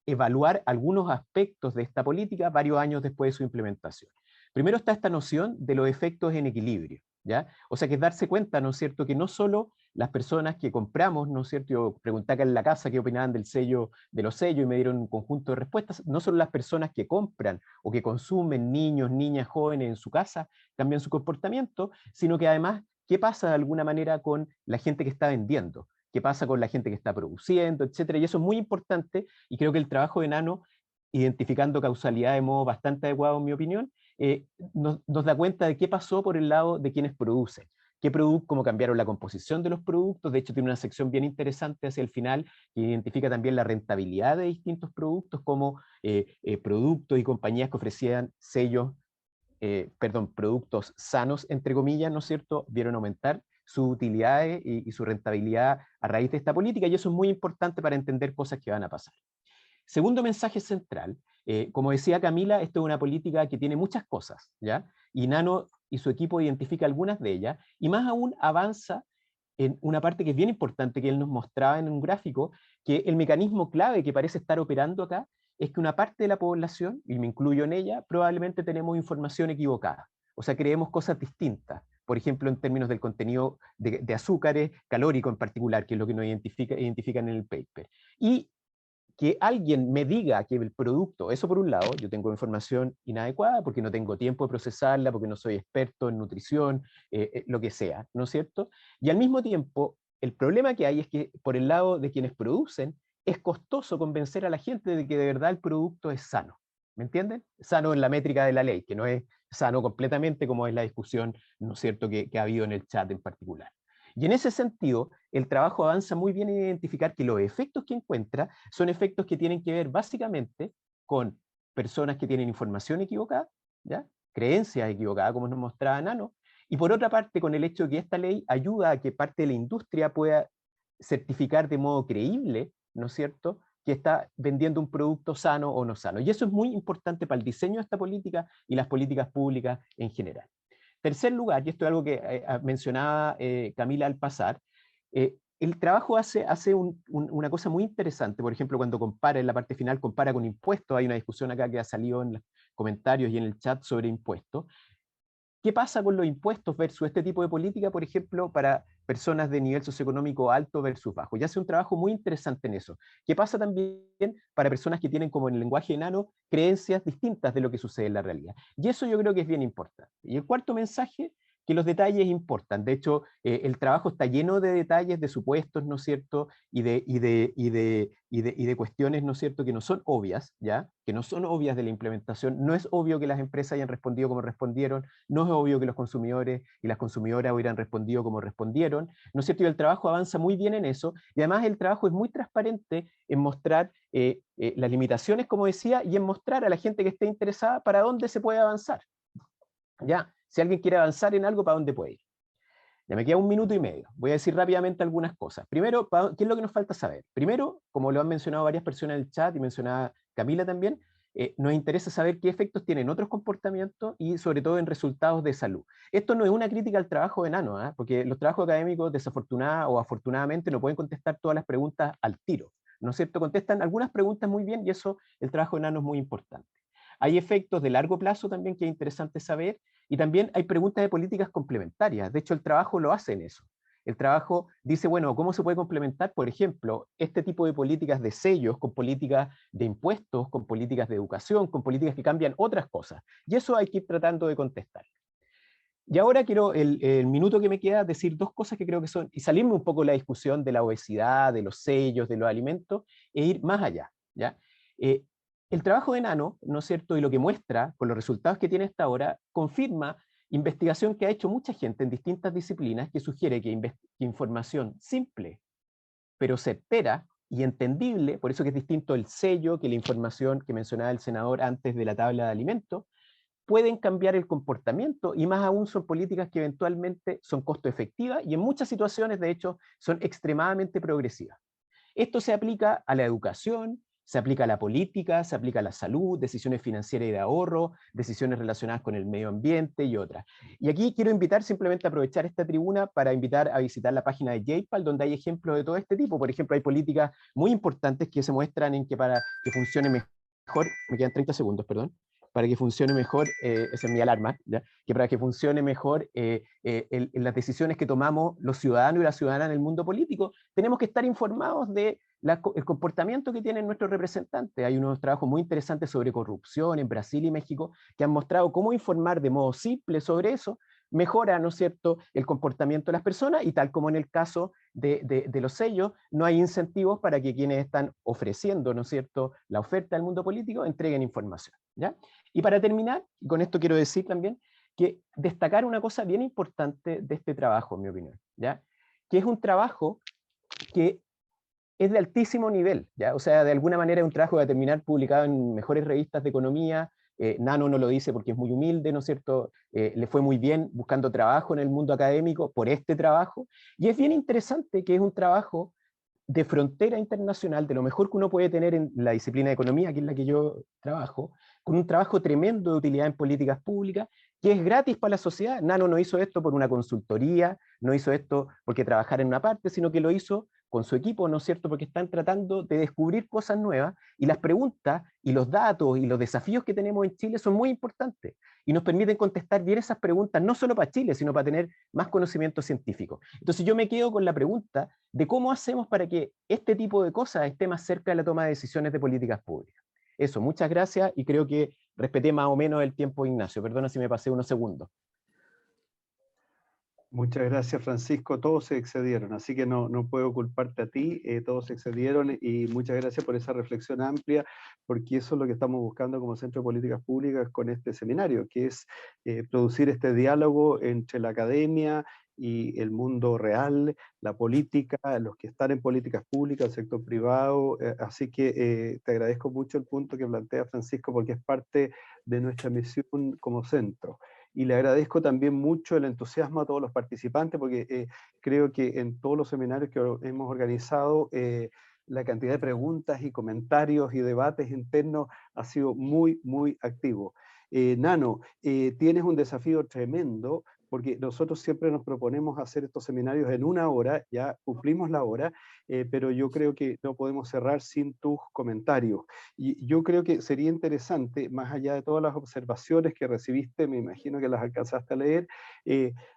evaluar algunos aspectos de esta política varios años después de su implementación. Primero está esta noción de los efectos en equilibrio, ¿ya? O sea, que es darse cuenta, ¿no es cierto?, que no solo las personas que compramos, ¿no es cierto?, yo pregunté acá en la casa qué opinaban del sello, de los sellos, y me dieron un conjunto de respuestas. No solo las personas que compran o que consumen, niños, niñas, jóvenes en su casa, cambian su comportamiento, sino que además, ¿qué pasa de alguna manera con la gente que está vendiendo? ¿Qué pasa con la gente que está produciendo, etcétera? Y eso es muy importante, y creo que el trabajo de Nano, identificando causalidad de modo bastante adecuado, en mi opinión, nos da cuenta de qué pasó por el lado de quienes producen. cómo cambiaron la composición de los productos. De hecho, tiene una sección bien interesante hacia el final que identifica también la rentabilidad de distintos productos, como productos y compañías que ofrecían sellos, productos sanos, entre comillas, ¿no es cierto?, vieron aumentar sus utilidades y su rentabilidad a raíz de esta política, y eso es muy importante para entender cosas que van a pasar. Segundo mensaje central, como decía Camila, esto es una política que tiene muchas cosas, ¿ya? Y Nano y su equipo identifica algunas de ellas, y más aún avanza en una parte que es bien importante, que él nos mostraba en un gráfico, que el mecanismo clave que parece estar operando acá es que una parte de la población, y me incluyo en ella, probablemente tenemos información equivocada. O sea, creemos cosas distintas. Por ejemplo, en términos del contenido de azúcares, calórico en particular, que es lo que nos identifican en el paper. Y que alguien me diga que el producto, eso por un lado, yo tengo información inadecuada porque no tengo tiempo de procesarla, porque no soy experto en nutrición, lo que sea, ¿no es cierto? Y al mismo tiempo, el problema que hay es que por el lado de quienes producen, es costoso convencer a la gente de que de verdad el producto es sano. ¿Me entienden? Sano en la métrica de la ley, que no es sano completamente como es la discusión, ¿no es cierto?, que ha habido en el chat en particular. Y en ese sentido, el trabajo avanza muy bien en identificar que los efectos que encuentra son efectos que tienen que ver básicamente con personas que tienen información equivocada, ¿ya?, creencias equivocadas, como nos mostraba Nano, y por otra parte con el hecho de que esta ley ayuda a que parte de la industria pueda certificar de modo creíble, ¿no es cierto?, que está vendiendo un producto sano o no sano. Y eso es muy importante para el diseño de esta política y las políticas públicas en general. Tercer lugar, y esto es algo que mencionaba Camila al pasar, el trabajo hace una cosa muy interesante. Por ejemplo, cuando compara en la parte final, compara con impuestos. Hay una discusión acá que ha salido en los comentarios y en el chat sobre impuestos. ¿Qué pasa con los impuestos versus este tipo de política, por ejemplo, para personas de nivel socioeconómico alto versus bajo? Y hace un trabajo muy interesante en eso. ¿Qué pasa también para personas que tienen, como en el lenguaje enano, creencias distintas de lo que sucede en la realidad? Y eso yo creo que es bien importante. Y el cuarto mensaje, que los detalles importan. De hecho, el trabajo está lleno de detalles, de supuestos, ¿no es cierto?, y de cuestiones, ¿no es cierto?, que no son obvias, ¿ya?, que no son obvias de la implementación. No es obvio que las empresas hayan respondido como respondieron, no es obvio que los consumidores y las consumidoras hubieran respondido como respondieron, ¿no es cierto? Y el trabajo avanza muy bien en eso, y además el trabajo es muy transparente en mostrar las limitaciones, como decía, y en mostrar a la gente que esté interesada para dónde se puede avanzar. ¿Ya? Si alguien quiere avanzar en algo, ¿para dónde puede ir? Ya me queda 1 minuto y medio. Voy a decir rápidamente algunas cosas. Primero, ¿qué es lo que nos falta saber? Primero, como lo han mencionado varias personas en el chat y mencionaba Camila también, nos interesa saber qué efectos tienen otros comportamientos y sobre todo en resultados de salud. Esto no es una crítica al trabajo de Nano, porque los trabajos académicos desafortunadamente o afortunadamente no pueden contestar todas las preguntas al tiro, ¿no es cierto? Contestan algunas preguntas muy bien y eso, el trabajo de Nano es muy importante. Hay efectos de largo plazo también que es interesante saber, y también hay preguntas de políticas complementarias. De hecho, el trabajo lo hace en eso. El trabajo dice, bueno, ¿cómo se puede complementar, por ejemplo, este tipo de políticas de sellos con políticas de impuestos, con políticas de educación, con políticas que cambian otras cosas? Y eso hay que ir tratando de contestar. Y ahora quiero, el minuto que me queda, decir 2 cosas que creo que son, y salirme un poco de la discusión de la obesidad, de los sellos, de los alimentos, e ir más allá, ¿ya? El trabajo de Nano, ¿no es cierto?, y lo que muestra, con los resultados que tiene hasta ahora, confirma investigación que ha hecho mucha gente en distintas disciplinas que sugiere que información simple, pero certera y entendible, por eso que es distinto el sello que la información que mencionaba el senador antes de la tabla de alimentos, pueden cambiar el comportamiento, y más aún son políticas que eventualmente son costo efectivas y en muchas situaciones, de hecho, son extremadamente progresivas. Esto se aplica a la educación, se aplica a la política, se aplica a la salud, decisiones financieras y de ahorro, decisiones relacionadas con el medio ambiente y otras. Y aquí quiero invitar, simplemente a aprovechar esta tribuna para invitar a visitar la página de JPAL, donde hay ejemplos de todo este tipo. Por ejemplo, hay políticas muy importantes que se muestran en que para que funcione mejor, me quedan 30 segundos, perdón, para que funcione mejor, esa es mi alarma, ¿ya?, que para que funcione mejor las decisiones que tomamos los ciudadanos y las ciudadanas en el mundo político, tenemos que estar informados de el comportamiento que tienen nuestros representantes. Hay unos trabajos muy interesantes sobre corrupción en Brasil y México que han mostrado cómo informar de modo simple sobre eso mejora, ¿no es cierto?, el comportamiento de las personas, y tal como en el caso de los sellos, no hay incentivos para que quienes están ofreciendo, ¿no es cierto?, la oferta del mundo político entreguen información, ¿ya? Y para terminar, y con esto quiero decir también, que destacar una cosa bien importante de este trabajo, en mi opinión, ¿ya? Que es un trabajo que es de altísimo nivel, ¿ya? O sea, de alguna manera es un trabajo que va a terminar publicado en mejores revistas de economía. Nano no lo dice porque es muy humilde, ¿no es cierto? Le fue muy bien buscando trabajo en el mundo académico por este trabajo, y es bien interesante que es un trabajo de frontera internacional, de lo mejor que uno puede tener en la disciplina de economía, que es la que yo trabajo, con un trabajo tremendo de utilidad en políticas públicas, que es gratis para la sociedad. Nano no hizo esto por una consultoría, no hizo esto porque trabajara en una parte, sino que lo hizo con su equipo, ¿no es cierto?, porque están tratando de descubrir cosas nuevas, y las preguntas y los datos y los desafíos que tenemos en Chile son muy importantes, y nos permiten contestar bien esas preguntas, no solo para Chile, sino para tener más conocimiento científico. Entonces yo me quedo con la pregunta de cómo hacemos para que este tipo de cosas esté más cerca de la toma de decisiones de políticas públicas. Eso, muchas gracias, y creo que respeté más o menos el tiempo, Ignacio. Perdona si me pasé unos segundos. Muchas gracias, Francisco. Todos se excedieron, así que no puedo culparte a ti. Todos se excedieron, y muchas gracias por esa reflexión amplia, porque eso es lo que estamos buscando como Centro de Políticas Públicas con este seminario, que es producir este diálogo entre la academia y el mundo real, la política, los que están en políticas públicas, el sector privado. Así que te agradezco mucho el punto que plantea Francisco, porque es parte de nuestra misión como centro. Y le agradezco también mucho el entusiasmo a todos los participantes, porque creo que en todos los seminarios que hemos organizado, la cantidad de preguntas y comentarios y debates internos ha sido muy, muy activo. Nano, tienes un desafío tremendo, porque nosotros siempre nos proponemos hacer estos seminarios en 1 hora, ya cumplimos la hora, pero yo creo que no podemos cerrar sin tus comentarios. Y yo creo que sería interesante, más allá de todas las observaciones que recibiste, me imagino que las alcanzaste a leer,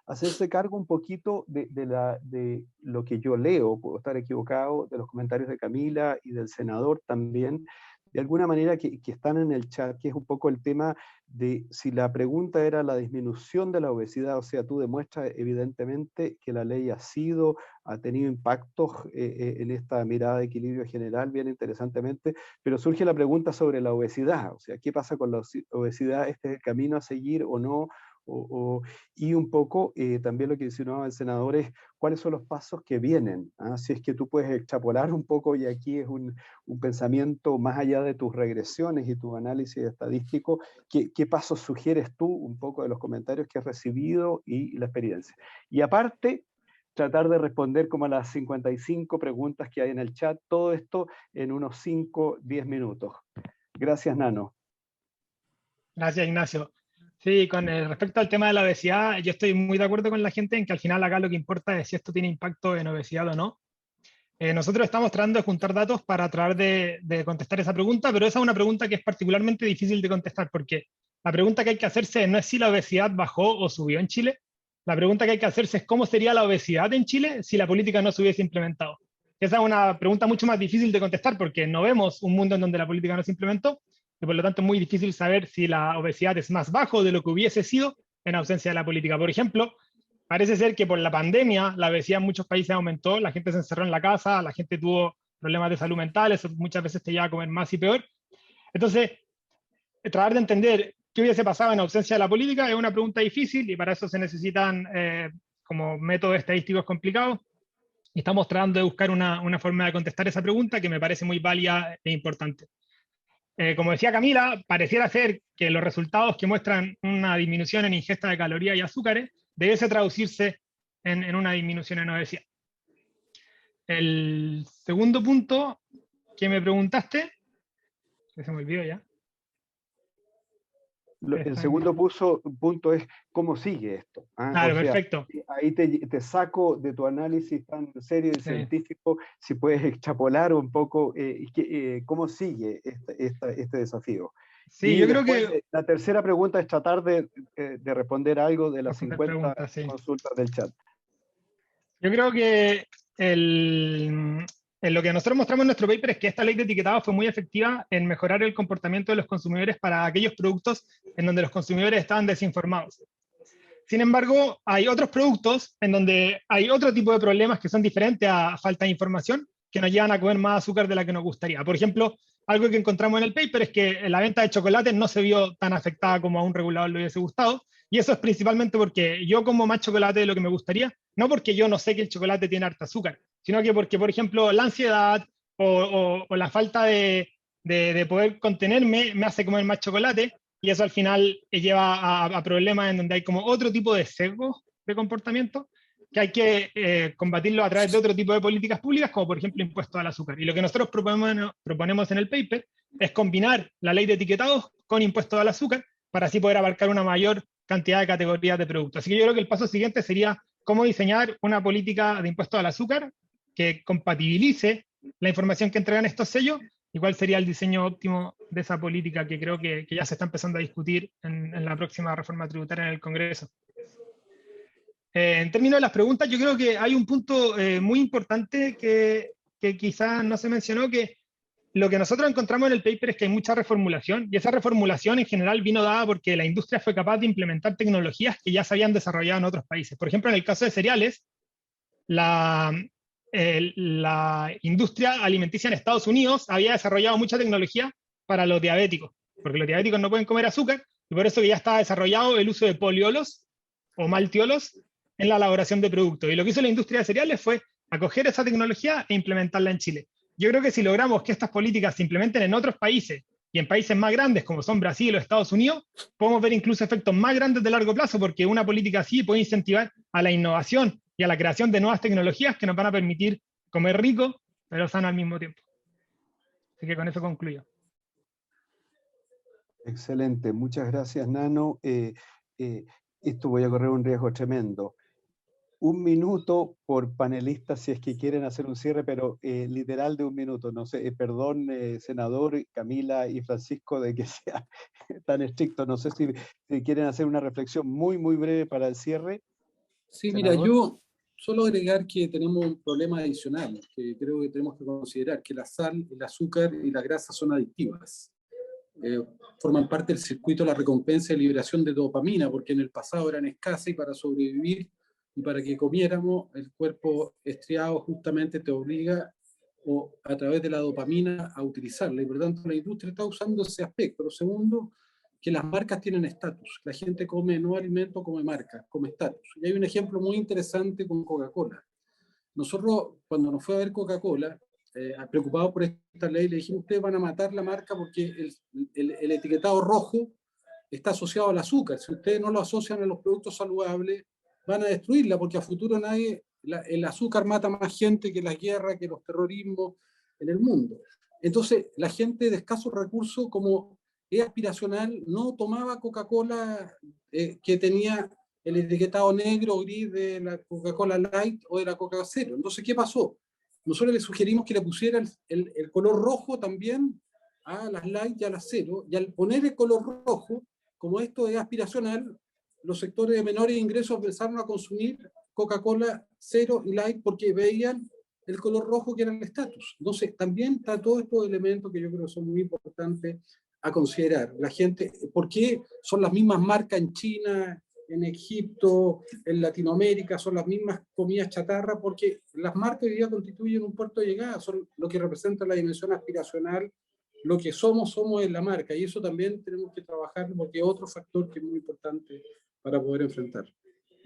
hacerse cargo un poquito de lo que yo leo, puedo estar equivocado, de los comentarios de Camila y del senador también, de alguna manera que están en el chat, que es un poco el tema de si la pregunta era la disminución de la obesidad. O sea, tú demuestras evidentemente que la ley ha tenido impactos en esta mirada de equilibrio general, bien interesantemente, pero surge la pregunta sobre la obesidad. O sea, ¿qué pasa con la obesidad? ¿Este es el camino a seguir o no? Y un poco también lo que insinuaba el senador es cuáles son los pasos que vienen, ¿ah? Si es que tú puedes extrapolar un poco, y aquí es un pensamiento más allá de tus regresiones y tu análisis estadístico, ¿qué pasos sugieres tú un poco de los comentarios que has recibido y la experiencia? Y aparte, tratar de responder como a las 55 preguntas que hay en el chat, todo esto en unos 5-10 minutos. Gracias, Nano. Gracias, Ignacio. Sí, con respecto al tema de la obesidad, yo estoy muy de acuerdo con la gente en que al final acá lo que importa es si esto tiene impacto en obesidad o no. Nosotros estamos tratando de juntar datos para tratar de contestar esa pregunta, pero esa es una pregunta que es particularmente difícil de contestar, porque la pregunta que hay que hacerse no es si la obesidad bajó o subió en Chile. La pregunta que hay que hacerse es cómo sería la obesidad en Chile si la política no se hubiese implementado. Esa es una pregunta mucho más difícil de contestar, porque no vemos un mundo en donde la política no se implementó, y por lo tanto es muy difícil saber si la obesidad es más bajo de lo que hubiese sido en ausencia de la política. Por ejemplo, parece ser que por la pandemia la obesidad en muchos países aumentó, la gente se encerró en la casa, la gente tuvo problemas de salud mental, eso muchas veces te lleva a comer más y peor. Entonces, tratar de entender qué hubiese pasado en ausencia de la política es una pregunta difícil, y para eso se necesitan como métodos estadísticos complicados. Y estamos tratando de buscar una forma de contestar esa pregunta que me parece muy válida e importante. Como decía Camila, pareciera ser que los resultados que muestran una disminución en ingesta de calorías y azúcares debiese traducirse en una disminución en obesidad. El segundo punto que me preguntaste, que se me olvidó ya. El segundo punto es cómo sigue esto. ¿Ah? Claro, o sea, perfecto. Ahí te saco de tu análisis tan serio y científico, si puedes extrapolar un poco cómo sigue este desafío. Sí, y yo creo que la tercera pregunta es tratar de responder algo de las 50 preguntas, sí. consultas del chat. Yo creo que en lo que nosotros mostramos en nuestro paper es que esta ley de etiquetado fue muy efectiva en mejorar el comportamiento de los consumidores para aquellos productos en donde los consumidores estaban desinformados. Sin embargo, hay otros productos en donde hay otro tipo de problemas que son diferentes a falta de información, que nos llevan a comer más azúcar de la que nos gustaría. Por ejemplo, algo que encontramos en el paper es que la venta de chocolate no se vio tan afectada como a un regulador le hubiese gustado, y eso es principalmente porque yo como más chocolate de lo que me gustaría, no porque yo no sé que el chocolate tiene harta azúcar, sino que porque, por ejemplo, la ansiedad o la falta de poder contenerme me hace comer más chocolate, y eso al final lleva a problemas en donde hay como otro tipo de sesgos de comportamiento que hay que combatirlo a través de otro tipo de políticas públicas, como por ejemplo impuestos al azúcar. Y lo que nosotros proponemos en el paper es combinar la ley de etiquetados con impuestos al azúcar para así poder abarcar una mayor cantidad de categorías de productos. Así que yo creo que el paso siguiente sería cómo diseñar una política de impuestos al azúcar que compatibilice la información que entregan estos sellos y cuál sería el diseño óptimo de esa política que creo que ya se está empezando a discutir en la próxima reforma tributaria en el Congreso. En términos de las preguntas, yo creo que hay un punto muy importante que quizás no se mencionó, que lo que nosotros encontramos en el paper es que hay mucha reformulación, y esa reformulación en general vino dada porque la industria fue capaz de implementar tecnologías que ya se habían desarrollado en otros países. Por ejemplo, en el caso de cereales, la industria alimenticia en Estados Unidos había desarrollado mucha tecnología para los diabéticos, porque los diabéticos no pueden comer azúcar, y por eso que ya estaba desarrollado el uso de poliolos o maltiolos en la elaboración de productos. Y lo que hizo la industria de cereales fue acoger esa tecnología e implementarla en Chile. Yo creo que si logramos que estas políticas se implementen en otros países y en países más grandes como son Brasil o Estados Unidos, podemos ver incluso efectos más grandes de largo plazo, porque una política así puede incentivar a la innovación y a la creación de nuevas tecnologías que nos van a permitir comer rico, pero sano al mismo tiempo. Así que con eso concluyo. Excelente, muchas gracias, Nano. Esto voy a correr un riesgo tremendo. 1 minuto por panelista si es que quieren hacer un cierre, pero literal de 1 minuto. No sé, perdón, senador, Camila y Francisco, de que sea tan estricto. No sé si quieren hacer una reflexión muy, muy breve para el cierre. Sí, Senador. mira, yo solo agregar que tenemos un problema adicional que creo que tenemos que considerar, que la sal, el azúcar y la grasa son adictivas. Forman parte del circuito de la recompensa y liberación de dopamina, porque en el pasado eran escasas y para sobrevivir y para que comiéramos, el cuerpo estriado justamente te obliga o a través de la dopamina a utilizarla, y por lo tanto la industria está usando ese aspecto. Lo segundo, que las marcas tienen estatus. La gente come no alimento, come marca, come estatus. Y hay un ejemplo muy interesante con Coca-Cola. Nosotros, cuando nos fue a ver Coca-Cola, preocupados por esta ley, le dijimos, ustedes van a matar la marca porque el etiquetado rojo está asociado al azúcar. Si ustedes no lo asocian a los productos saludables, van a destruirla, porque a futuro el azúcar mata más gente que las guerras, que los terrorismos en el mundo. Entonces, la gente de escasos recursos, como es aspiracional, no tomaba Coca-Cola que tenía el etiquetado negro o gris de la Coca-Cola Light o de la Coca-Cola Cero. Entonces, ¿qué pasó? Nosotros le sugerimos que le pusiera el color rojo también a las Light y a las Cero, y al poner el color rojo, como esto es aspiracional, los sectores de menores ingresos empezaron a consumir Coca-Cola Cero y Light porque veían el color rojo que era el estatus. Entonces, también está todos estos elementos que yo creo que son muy importantes a considerar. La gente, ¿por qué son las mismas marcas en China, en Egipto, en Latinoamérica, son las mismas comidas chatarra? Porque las marcas hoy día constituyen un puerto de llegada, son lo que representa la dimensión aspiracional. Lo que somos en la marca, y eso también tenemos que trabajar porque es otro factor que es muy importante para poder enfrentar.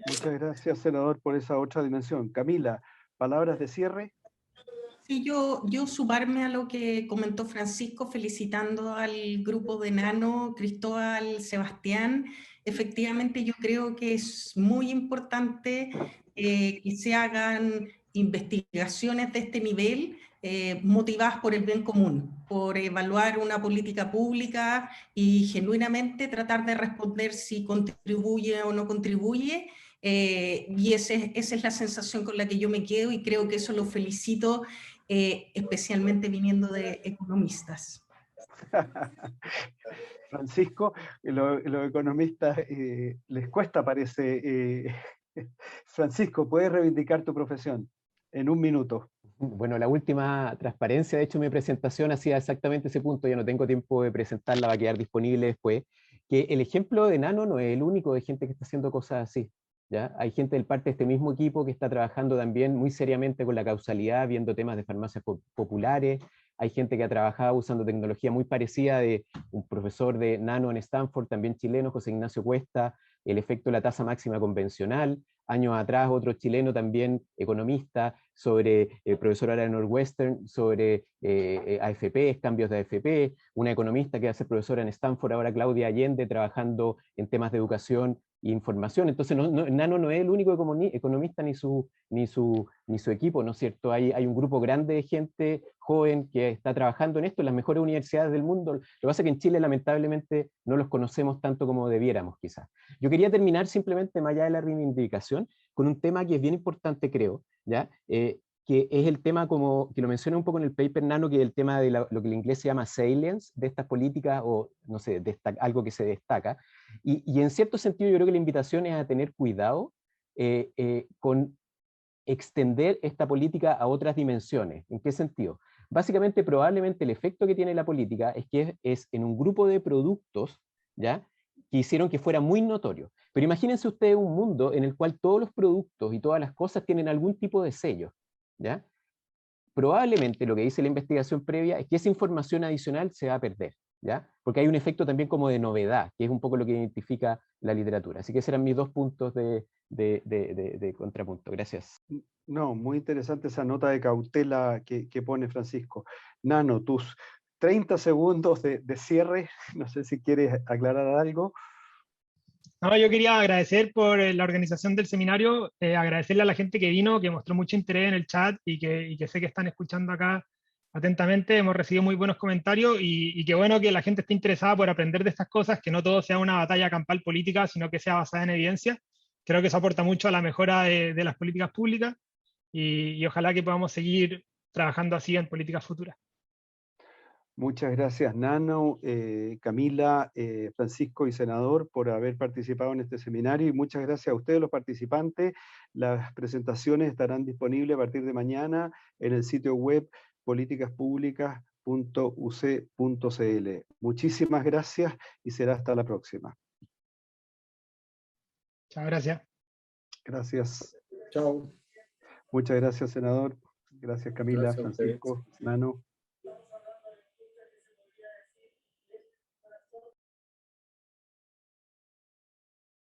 Muchas gracias, senador, por esa otra dimensión. Camila, palabras de cierre. Sí, yo sumarme a lo que comentó Francisco, felicitando al grupo de Nano, Cristóbal, Sebastián. Efectivamente, yo creo que es muy importante que se hagan investigaciones de este nivel, motivadas por el bien común, por evaluar una política pública y genuinamente tratar de responder si contribuye o no contribuye. Y esa es la sensación con la que yo me quedo, y creo que eso lo felicito, especialmente viniendo de economistas. Francisco, los economistas les cuesta, parece. Francisco, ¿puedes reivindicar tu profesión en 1 minuto? Bueno, la última transparencia, de hecho, mi presentación hacía exactamente ese punto. Ya no tengo tiempo de presentarla, va a quedar disponible después. Que el ejemplo de Nano no es el único de gente que está haciendo cosas así. ¿Ya? Hay gente del parte de este mismo equipo que está trabajando también muy seriamente con la causalidad, viendo temas de farmacias populares. Hay gente que ha trabajado usando tecnología muy parecida, de un profesor de Nano en Stanford, también chileno, José Ignacio Cuesta, el efecto de la tasa máxima convencional. Años atrás, otro chileno también, economista, sobre profesor ahora de Northwestern, sobre AFP, cambios de AFP, una economista que va a ser profesora en Stanford, ahora Claudia Allende, trabajando en temas de educación e información. Entonces, Nano no es el único economista ni su equipo, ¿no es cierto? Hay un grupo grande de gente joven que está trabajando en esto en las mejores universidades del mundo. Lo que pasa es que en Chile, lamentablemente, no los conocemos tanto como debiéramos, quizás. Yo quería terminar simplemente, más allá de la reivindicación, con un tema que es bien importante, creo, ¿ya? Que es el tema, como que lo menciona un poco en el paper, Nano, que es el tema de lo que en inglés se llama salience, de estas políticas, o no sé, algo que se destaca. Y en cierto sentido yo creo que la invitación es a tener cuidado con extender esta política a otras dimensiones. ¿En qué sentido? Básicamente, probablemente el efecto que tiene la política es que es en un grupo de productos, ¿ya?, que hicieron que fuera muy notorio. Pero imagínense ustedes un mundo en el cual todos los productos y todas las cosas tienen algún tipo de sello, ¿ya? Probablemente lo que dice la investigación previa es que esa información adicional se va a perder, ¿ya? Porque hay un efecto también como de novedad, que es un poco lo que identifica la literatura. Así que esos eran mis 2 puntos de contrapunto. Gracias. No, muy interesante esa nota de cautela que pone Francisco. Nano, tus 30 segundos de cierre, no sé si quieres aclarar algo. No, yo quería agradecer por la organización del seminario, agradecerle a la gente que vino, que mostró mucho interés en el chat y que sé que están escuchando acá atentamente. Hemos recibido muy buenos comentarios y qué bueno que la gente esté interesada por aprender de estas cosas, que no todo sea una batalla campal política, sino que sea basada en evidencia. Creo que eso aporta mucho a la mejora de las políticas públicas y ojalá que podamos seguir trabajando así en políticas futuras. Muchas gracias, Nano, Camila, Francisco y senador, por haber participado en este seminario, y muchas gracias a ustedes, los participantes. Las presentaciones estarán disponibles a partir de mañana en el sitio web políticaspublicas.uc.cl. Muchísimas gracias y será hasta la próxima. Muchas gracias. Gracias. Chao. Muchas gracias, senador. Gracias, Camila, Gracias a ustedes. Francisco, Nano.